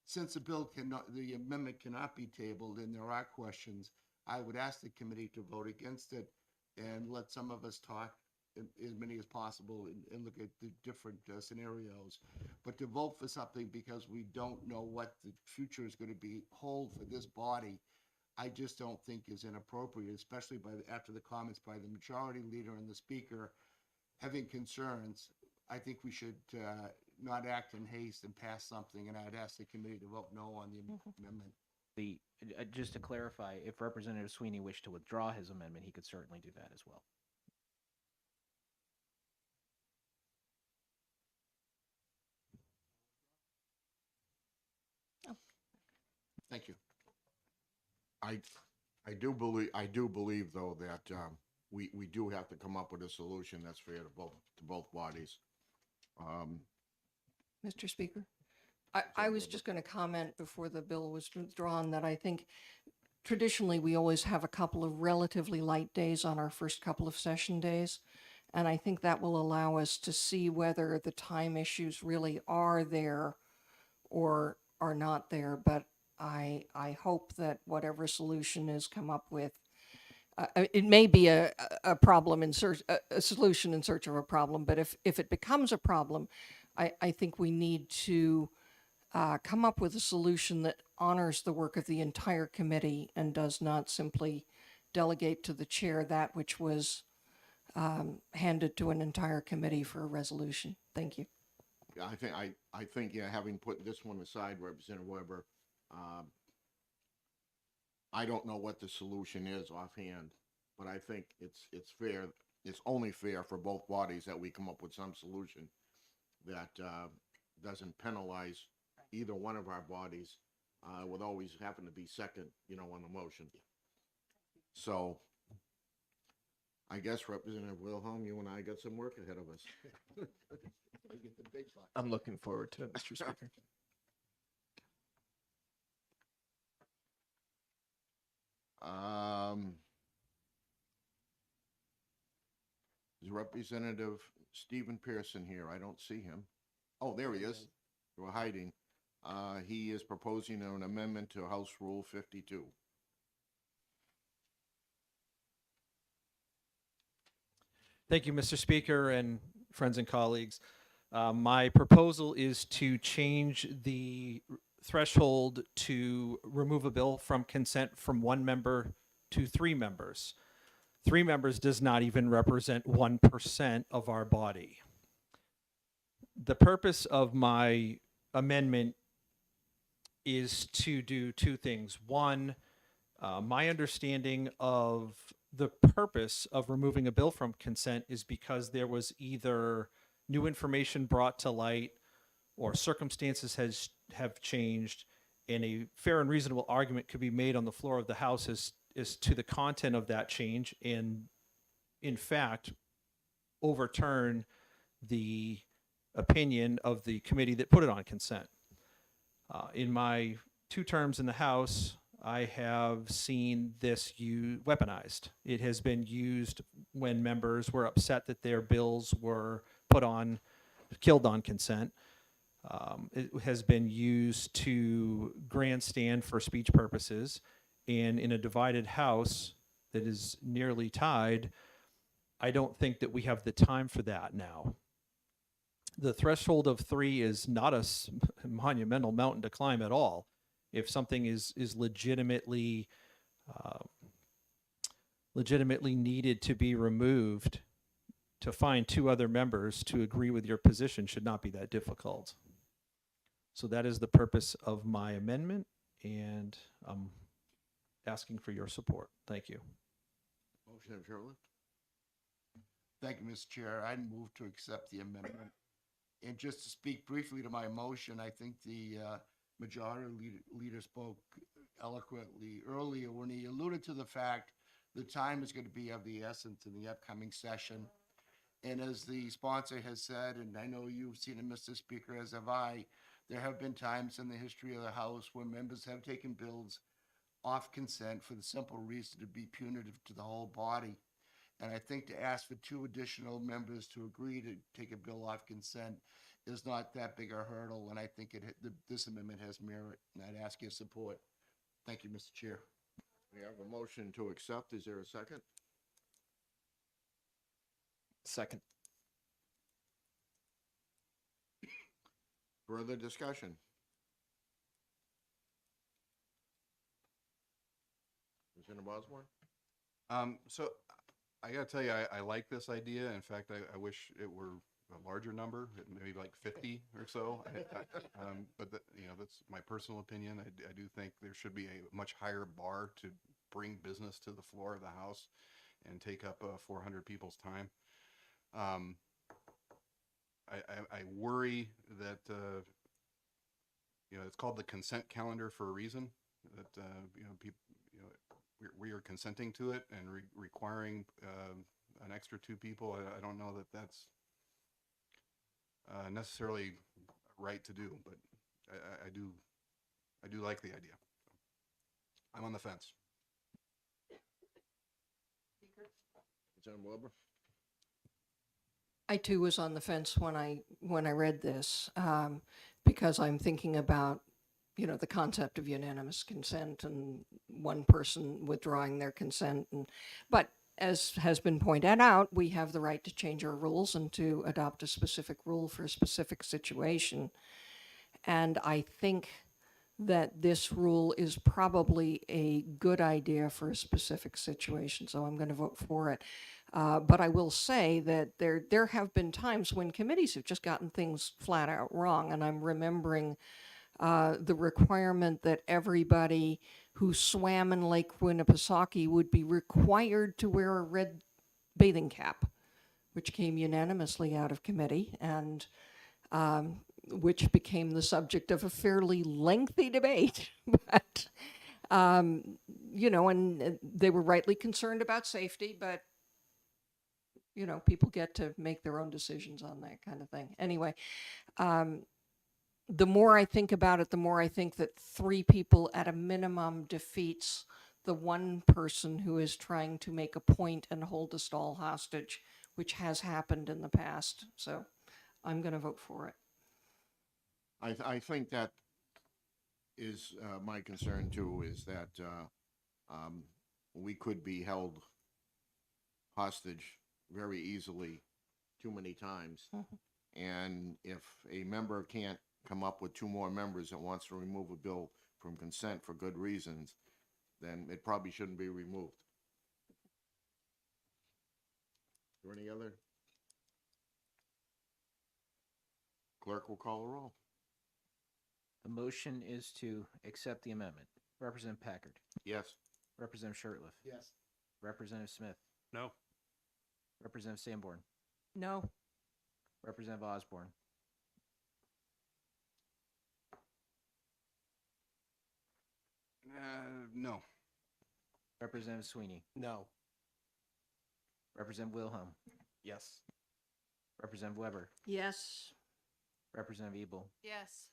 Since the amendment cannot be tabled and there are questions, I would ask the committee to vote against it and let some of us talk, as many as possible, and look at the different scenarios. But to vote for something because we don't know what the future is going to hold for this body, I just don't think is inappropriate, especially after the comments by the majority leader and the speaker having concerns. I think we should not act in haste and pass something, and I'd ask the committee to vote no on the amendment. Just to clarify, if Representative Sweeney wished to withdraw his amendment, he could certainly do that as well. Thank you. I do believe though that we do have to come up with a solution that's fair to both bodies. Mr. Speaker, I was just going to comment before the bill was withdrawn that I think traditionally we always have a couple of relatively light days on our first couple of session days. And I think that will allow us to see whether the time issues really are there or are not there. But I hope that whatever solution is come up with, it may be a problem in search, a solution in search of a problem, but if it becomes a problem, I think we need to come up with a solution that honors the work of the entire committee and does not simply delegate to the chair that which was handed to an entire committee for a resolution. Thank you. Yeah, I think having put this one aside, Representative Weber, I don't know what the solution is offhand, but I think it's fair. It's only fair for both bodies that we come up with some solution that doesn't penalize either one of our bodies. Would always happen to be second, on the motion. So I guess Representative Wilhelm, you and I got some work ahead of us. I'm looking forward to it, Mr. Speaker. Is Representative Stephen Pearson here? I don't see him. Oh, there he is. We're hiding. He is proposing an amendment to House Rule 52. Thank you, Mr. Speaker and friends and colleagues. My proposal is to change the threshold to remove a bill from consent from 1 member to 3 members. 3 members does not even represent 1% of our body. The purpose of my amendment is to do 2 things. One, my understanding of the purpose of removing a bill from consent is because there was either new information brought to light or circumstances have changed, and a fair and reasonable argument could be made on the floor of the House as to the content of that change, and in fact overturn the opinion of the committee that put it on consent. In my 2 terms in the House, I have seen this weaponized. It has been used when members were upset that their bills were killed on consent. it has been used to grandstand for speech purposes. And in a divided house that is nearly tied, I don't think that we have the time for that now. The threshold of 3 is not a monumental mountain to climb at all. If something is legitimately needed to be removed, to find 2 other members to agree with your position should not be that difficult. So that is the purpose of my amendment, and I'm asking for your support. Thank you. Motion of Shirley? Thank you, Mr. Chair. I move to accept the amendment. And just to speak briefly to my motion, I think the majority leader spoke eloquently earlier when he alluded to the fact the time is going to be of the essence in the upcoming session. And as the sponsor has said, and I know you've seen it, Mr. Speaker, as have I, there have been times in the history of the House where members have taken bills off consent for the simple reason to be punitive to the whole body. And I think to ask for 2 additional members to agree to take a bill off consent is not that big a hurdle, and I think this amendment has merit, and I'd ask your support. Thank you, Mr. Chair. We have a motion to accept. Is there a second? Second. Further discussion? Representative Osborne? So I gotta tell you, I like this idea. In fact, I wish it were a larger number, maybe like 50 or so. But that's my personal opinion. I do think there should be a much higher bar to bring business to the floor of the House and take up 400 people's time. I worry that it's called the consent calendar for a reason. That people, we are consenting to it and requiring an extra 2 people. I don't know that that's necessarily right to do, but I do like the idea. I'm on the fence. Representative Wilbur? I too was on the fence when I read this, because I'm thinking about, the concept of unanimous consent and one person withdrawing their consent. But as has been pointed out, we have the right to change our rules and to adopt a specific rule for a specific situation. And I think that this rule is probably a good idea for a specific situation, so I'm going to vote for it. But I will say that there have been times when committees have just gotten things flat out wrong, and I'm remembering the requirement that everybody who swam in Lake Winnipesaukee would be required to wear a red bathing cap, which came unanimously out of committee, and which became the subject of a fairly lengthy debate. But, and they were rightly concerned about safety, but people get to make their own decisions on that kind of thing. Anyway, the more I think about it, the more I think that 3 people at a minimum defeats the one person who is trying to make a point and hold us all hostage, which has happened in the past. So I'm going to vote for it. I think that is my concern too, is that we could be held hostage very easily too many times. And if a member can't come up with 2 more members that wants to remove a bill from consent for good reasons, then it probably shouldn't be removed. Is there any other? Clerk will call the roll. The motion is to accept the amendment. Representative Packard. Yes. Representative Shirtliff. Yes. Representative Smith. No. Representative Sanborn. No. Representative Osborne. No. Representative Sweeney. No. Representative Wilhelm. Yes. Representative Weber. Yes. Representative Ebel. Yes.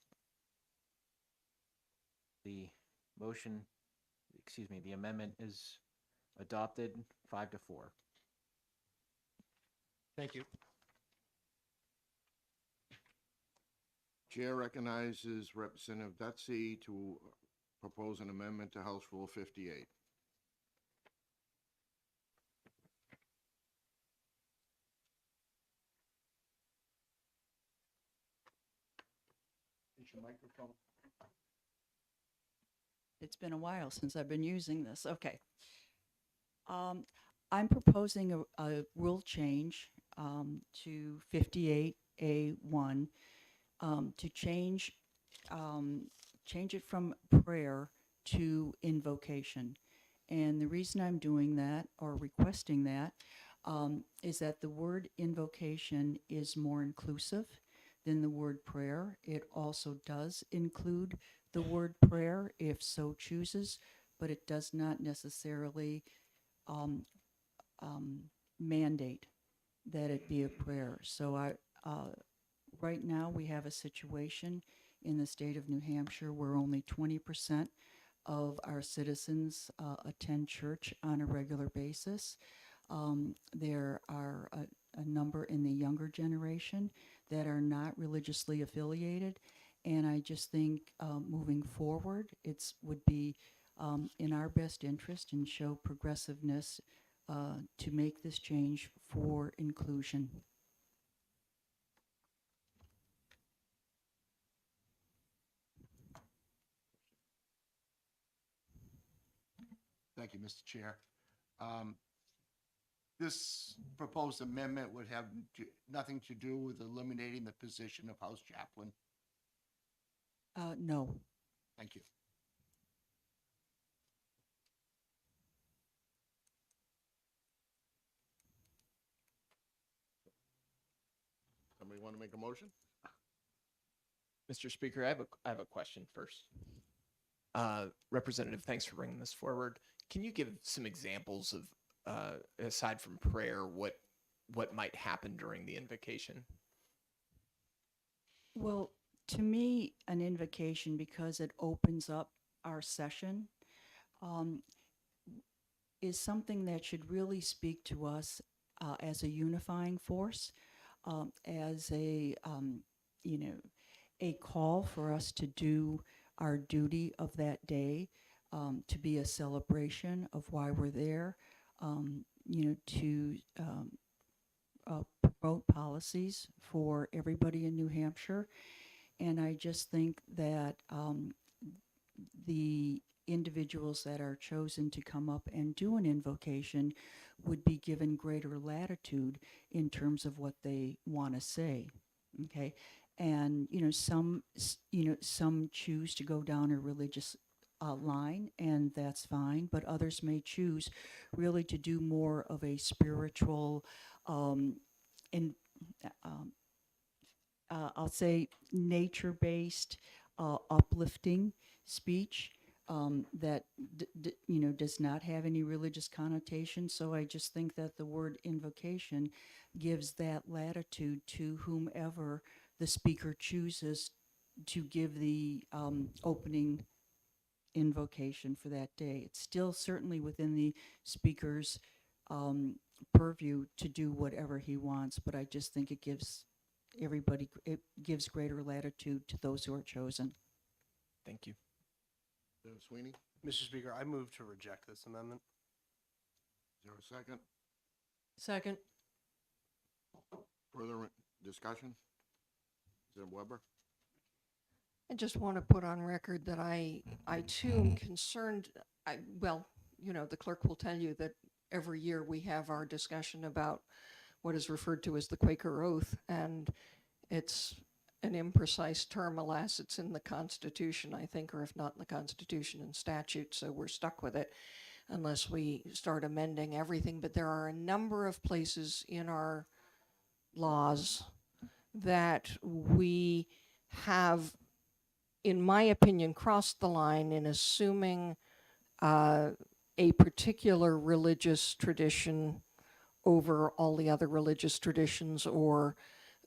The amendment is adopted 5-4. Thank you. Chair recognizes Representative Dutsey to propose an amendment to House Rule 58. Is your microphone? It's been a while since I've been using this. Okay. I'm proposing a rule change to 58A1 to change it from prayer to invocation. And the reason I'm doing that or requesting that is that the word invocation is more inclusive than the word prayer. It also does include the word prayer if so chooses, but it does not necessarily mandate that it be a prayer. So right now we have a situation in the state of New Hampshire where only 20% of our citizens attend church on a regular basis. There are a number in the younger generation that are not religiously affiliated. And I just think moving forward, would be in our best interest and show progressiveness to make this change for inclusion. Thank you, Mr. Chair. This proposed amendment would have nothing to do with eliminating the position of House Chaplain. No. Thank you. Somebody want to make a motion? Mr. Speaker, I have a question first. Representative, thanks for bringing this forward. Can you give some examples of, aside from prayer, what might happen during the invocation? Well, to me, an invocation, because it opens up our session, is something that should really speak to us as a unifying force, as a call for us to do our duty of that day, to be a celebration of why we're there, to promote policies for everybody in New Hampshire. And I just think that the individuals that are chosen to come up and do an invocation would be given greater latitude in terms of what they want to say. Okay. And, some choose to go down a religious line, and that's fine, but others may choose really to do more of a spiritual, I'll say nature-based, uplifting speech that does not have any religious connotation. So I just think that the word invocation gives that latitude to whomever the speaker chooses to give the opening invocation for that day. It's still certainly within the speaker's purview to do whatever he wants, but I just think it gives greater latitude to those who are chosen. Thank you. Sweeney, Mr. Speaker, I move to reject this amendment. is there a second? Second. Further discussion? Is it Weber? I just want to put on record that I too am concerned. The clerk will tell you that every year we have our discussion about what is referred to as the Quaker Oath, and it's an imprecise term. Alas, it's in the Constitution, I think, or if not in the Constitution, in statute, so we're stuck with it unless we start amending everything. But there are a number of places in our laws that we have, in my opinion, crossed the line in assuming a particular religious tradition over all the other religious traditions, or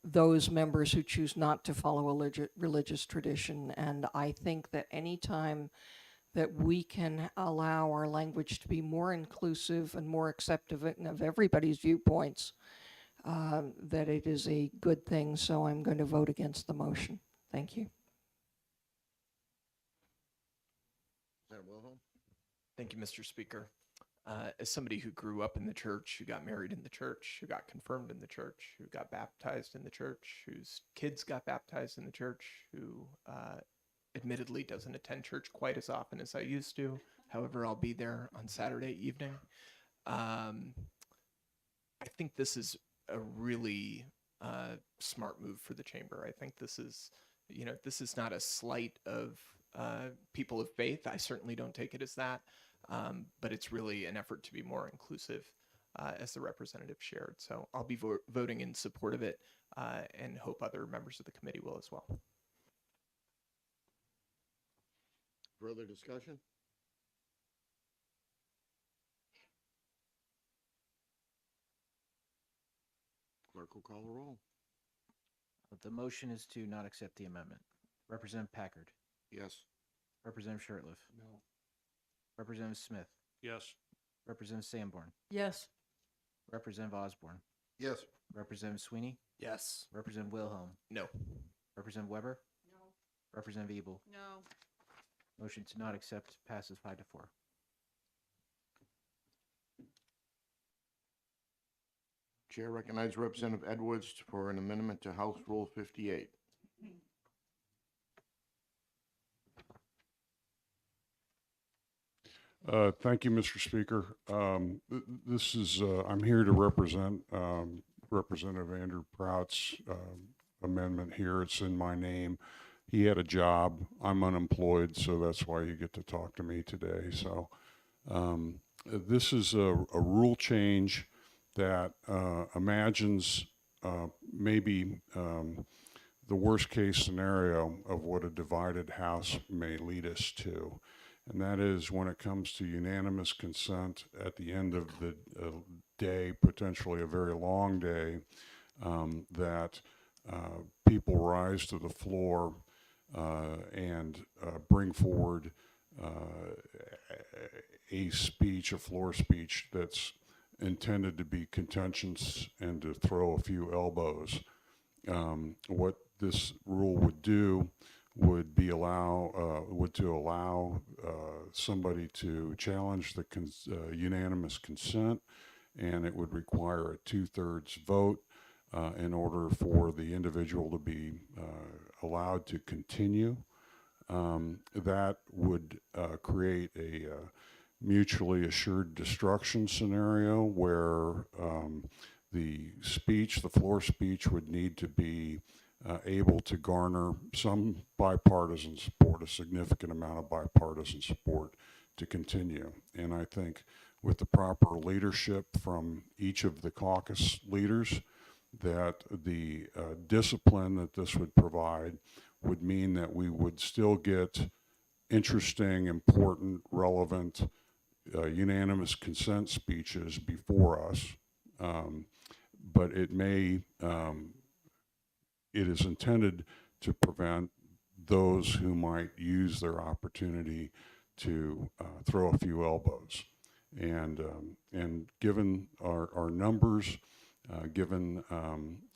those members who choose not to follow a religious tradition. And I think that any time that we can allow our language to be more inclusive and more accepting of everybody's viewpoints, that it is a good thing. So I'm going to vote against the motion. Thank you. Senator Wilhelm? Thank you, Mr. Speaker. As somebody who grew up in the church, who got married in the church, who got confirmed in the church, who got baptized in the church, whose kids got baptized in the church, who admittedly doesn't attend church quite as often as I used to. However, I'll be there on Saturday evening. I think this is a really smart move for the chamber. I think this is, this is not a slight of people of faith. I certainly don't take it as that. But it's really an effort to be more inclusive, as the representative shared. So I'll be voting in support of it, and hope other members of the committee will as well. Further discussion? Clerk will call the roll. The motion is to not accept the amendment. Representative Packard, Yes. Representative Shirtliff. No. Representative Smith, Yes. Representative Sanborn, Yes. Representative Osborne, Yes. Representative Sweeney, Yes. Representative Wilhelm, No. Representative Weber, No. Representative Ebel. No. Motion to not accept passes 5-4. Chair recognizes Representative Edwards for an amendment to House Rule 58. Thank you, Mr. Speaker. This is, I'm here to represent Representative Andrew Prout's amendment here. It's in my name. He had a job. I'm unemployed, so that's why you get to talk to me today. So this is a rule change that imagines maybe the worst case scenario of what a divided House may lead us to. And that is when it comes to unanimous consent at the end of the day, potentially a very long day, that people rise to the floor and bring forward a speech, a floor speech that's intended to be contentious and to throw a few elbows. What this rule would do would be allow somebody to challenge the unanimous consent, and it would require a 2/3 vote in order for the individual to be allowed to continue. That would create a mutually assured destruction scenario where the speech, the floor speech, would need to be able to garner some bipartisan support, a significant amount of bipartisan support to continue. And I think with the proper leadership from each of the caucus leaders, that the discipline that this would provide would mean that we would still get interesting, important, relevant, unanimous consent speeches before us. But it may, it is intended to prevent those who might use their opportunity to throw a few elbows. And given our numbers, given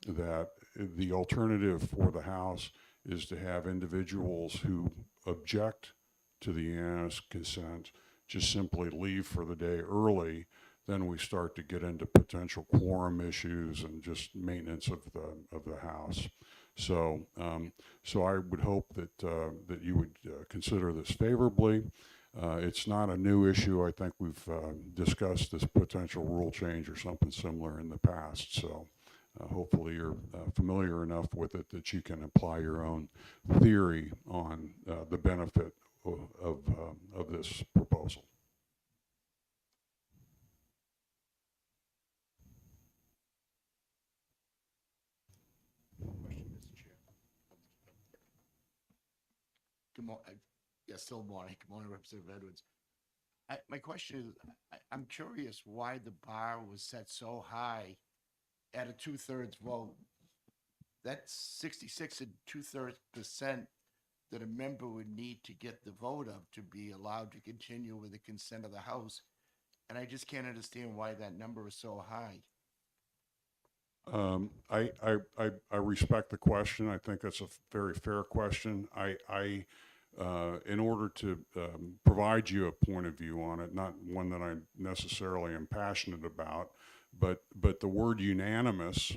that the alternative for the House is to have individuals who object to the unanimous consent just simply leave for the day early, then we start to get into potential quorum issues and just maintenance of the House. So, so I would hope that that you would consider this favorably. It's not a new issue. I think we've discussed this potential rule change or something similar in the past. So hopefully you're familiar enough with it that you can apply your own theory on the benefit of this proposal. Good morning. Yes, still morning. Good morning, Representative Edwards. My question is, I'm curious why the bar was set so high at a 2/3 vote. That's 66 and 2/3% that a member would need to get the vote of to be allowed to continue with the consent of the House. And I just can't understand why that number is so high. I respect the question. I think that's a very fair question. In order to provide you a point of view on it, not one that I necessarily am passionate about, but the word unanimous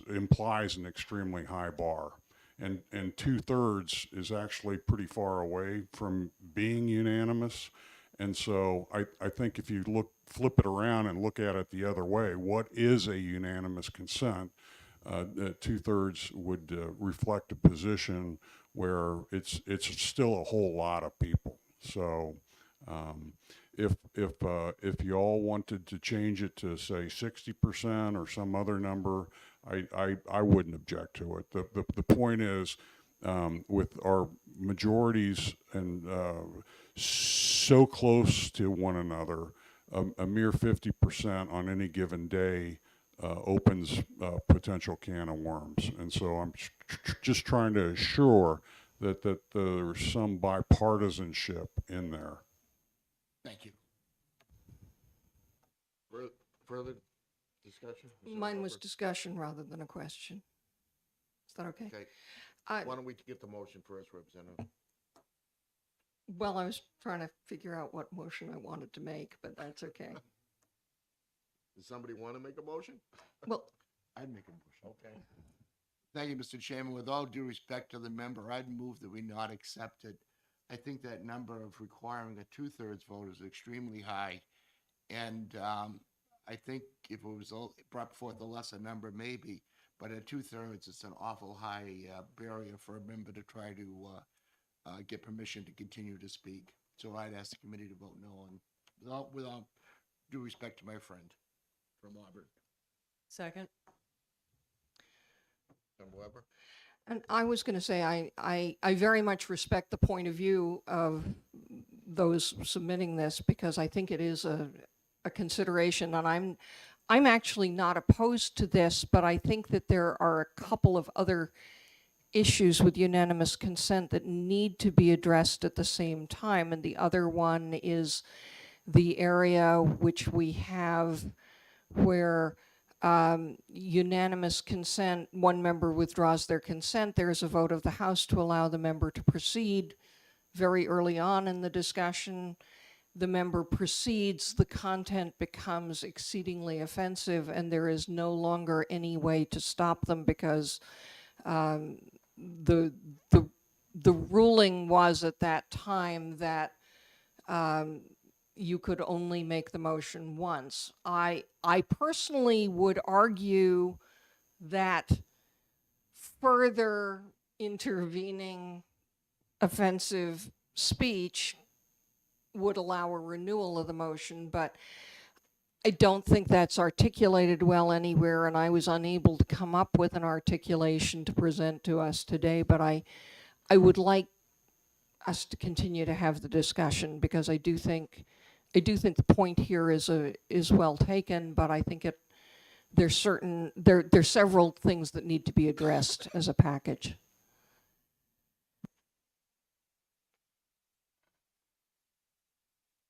implies an extremely high bar. And 2/3 is actually pretty far away from being unanimous. And so I think if you flip it around and look at it the other way, what is a unanimous consent? 2/3 would reflect a position where it's still a whole lot of people. So if you all wanted to change it to say 60% or some other number, I wouldn't object to it. The point is, with our majorities and so close to one another, a mere 50% on any given day opens a potential can of worms. And so I'm just trying to assure that there's some bipartisanship in there. Thank you. Further discussion? Mr. Mine was Hopper? discussion rather than a question. Is that okay? Okay, I- why don't we get the motion first, Representative? Well, I was trying to figure out what motion I wanted to make, but that's okay. Does somebody want to make a motion? Well, I'd make a motion. Okay. Thank you, Mr. Chairman. With all due respect to the member, I'd move that we not accept it. I think that number of requiring a 2/3 vote is extremely high. And I think if it was brought forth a lesser number, maybe, but at 2/3, it's an awful high barrier for a member to try to get permission to continue to speak. So I'd ask the committee to vote no on, with all due respect to my friend from Auburn. Second. Member Weber? and I was going to say, I very much respect the point of view of those submitting this because I think it is a consideration, and I'm actually not opposed to this, but I think that there are a couple of other issues with unanimous consent that need to be addressed at the same time. And the other one is the area which we have where unanimous consent, one member withdraws their consent, there's a vote of the House to allow the member to proceed. Very early on in the discussion, the member proceeds, the content becomes exceedingly offensive, and there is no longer any way to stop them because the ruling was at that time that you could only make the motion once. I personally would argue that further intervening offensive speech would allow a renewal of the motion, but I don't think that's articulated well anywhere, and I was unable to come up with an articulation to present to us today, but I would like us to continue to have the discussion because I do think the point here is well taken, but I think there's several things that need to be addressed as a package.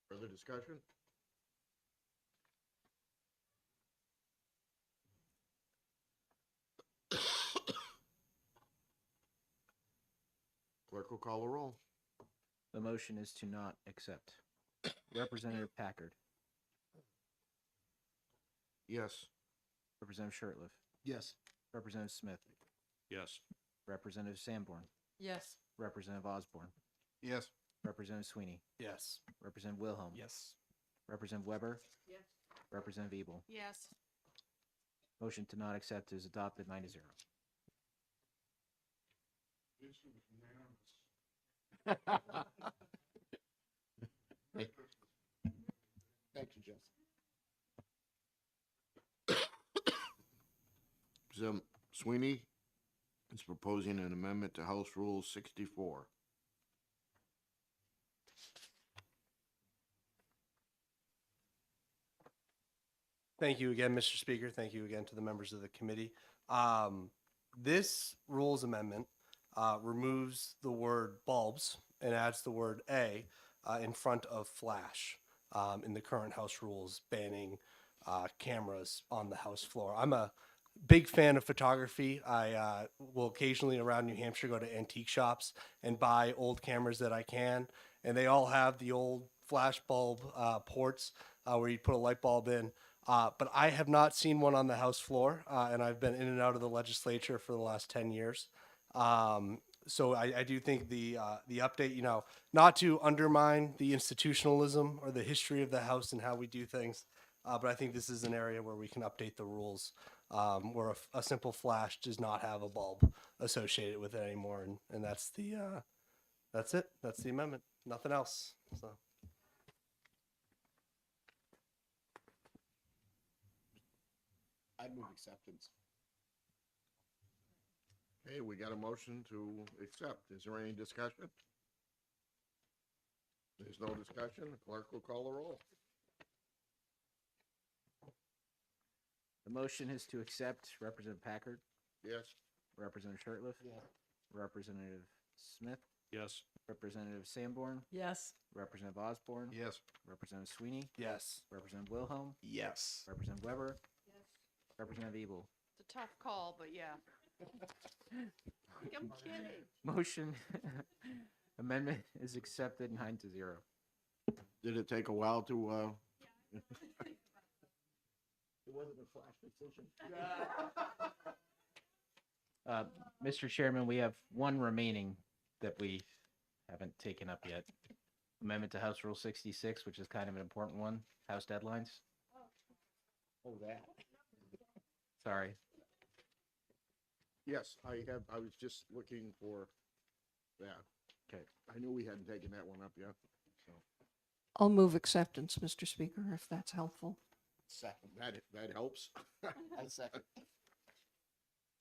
Further discussion? Clerk will call the roll. The motion is to not accept. Representative Packard, Yes. Representative Shirtliff, Yes. Representative Smith, Yes. Representative Sanborn, Yes. Representative Osborne, Yes. Representative Sweeney, Yes. Representative Wilhelm, Yes. Representative Weber, Yes. Representative Ebel. Yes. Motion to not accept is adopted 9-0. Thank you, Jess. Sweeney is proposing an amendment to House Rule 64. Thank you again, Mr. Speaker. Thank you again to the members of the committee. This rules amendment removes the word bulbs and adds the word "a" in front of flash in the current House rules banning cameras on the House floor. I'm a big fan of photography. I will occasionally around New Hampshire go to antique shops and buy old cameras that I can, and they all have the old flash bulb ports where you put a light bulb in. But I have not seen one on the House floor, and I've been in and out of the legislature for the last 10 years. So I do think the update, you know, not to undermine the institutionalism or the history of the House and how we do things, but I think this is an area where we can update the rules, where a simple flash does not have a bulb associated with it anymore, and that's that's it. That's the amendment. Nothing else. So. I'd move acceptance. Okay, we got a motion to accept. Is there any discussion? There's no discussion. The clerk will call the roll. The motion is to accept Representative Packard, Yes. Representative Shirtliff, Representative Smith, Yes. Representative Sanborn, Yes. Representative Osborne, Yes. Representative Sweeney, Yes. Representative Wilhelm, Yes. Representative Weber, Representative Ebel. It's a tough call, but yeah. I'm kidding. Motion amendment is accepted 9-0. Did it take a while to, It wasn't a flash decision. Mr. Chairman, we have one remaining that we haven't taken up yet. Amendment to House Rule 66, which is kind of an important one, House deadlines. Oh, that. Sorry. yes, I was just looking for that. Okay. I knew we hadn't taken that one up yet, so. I'll move acceptance, Mr. Speaker, if that's helpful. Second. That helps. I second.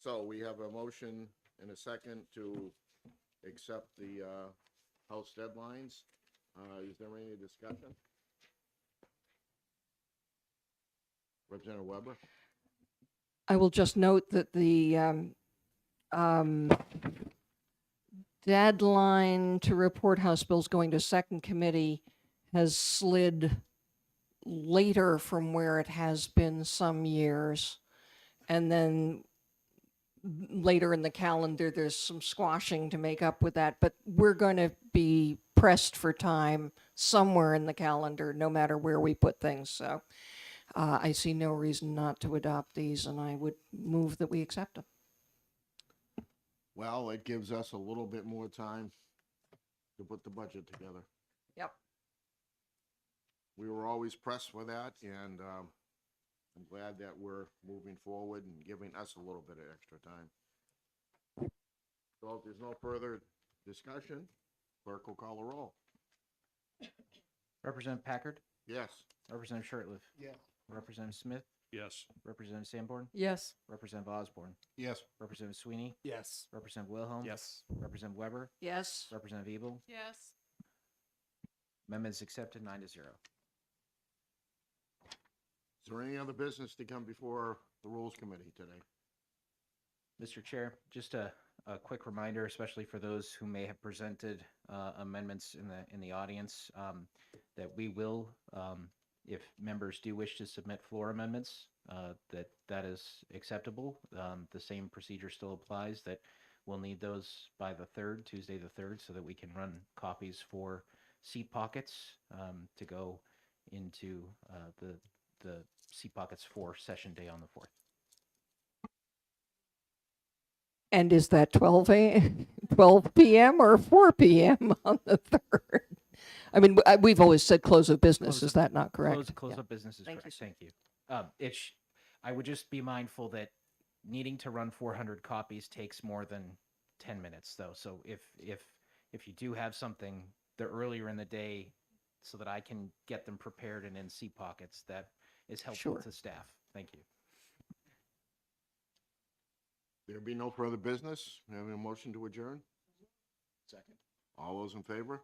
So we have a motion and a second to accept the House deadlines. Is there any discussion? Representative Weber? I will just note that the deadline to report House bills going to second committee has slid later from where it has been some years. And then later in the calendar, there's some squashing to make up with that. But we're going to be pressed for time somewhere in the calendar, no matter where we put things. So I see no reason not to adopt these, and I would move that we accept them. Well, it gives us a little bit more time to put the budget together. Yep. We were always pressed for that, and I'm glad that we're moving forward and giving us a little bit of extra time. So if there's no further discussion, clerk will call the roll. Representative Packard, Yes. Representative Shirtliff, Yes. Representative Smith, Yes. Representative Sanborn, Yes. Representative Osborne, Yes. Representative Sweeney, Yes. Representative Wilhelm, Yes. Representative Weber, Yes. Representative Ebel. Yes. Amendment is accepted 9-0. Is there any other business to come before the Rules Committee today? Mr. Chair, just a quick reminder, especially for those who may have presented amendments in the audience, that we will, if members do wish to submit floor amendments, that is acceptable. The same procedure still applies, that we'll need those by the 3rd, Tuesday the 3rd, so that we can run copies for seat pockets to go into the seat pockets for session day on the 4th. And is that 12 p.m. or 4 p.m. on the 3rd? I mean, we've always said close of business. Is that not correct? Close Yeah. of business is Thank correct. you, Thank you. I would just be mindful that needing to run 400 copies takes more than 10 minutes, though. So if you do have something the earlier in the day, so that I can get them prepared and in seat pockets, that is helpful Sure. to staff. Thank you. There be no further business. We have a motion to adjourn? Second. All those in favor?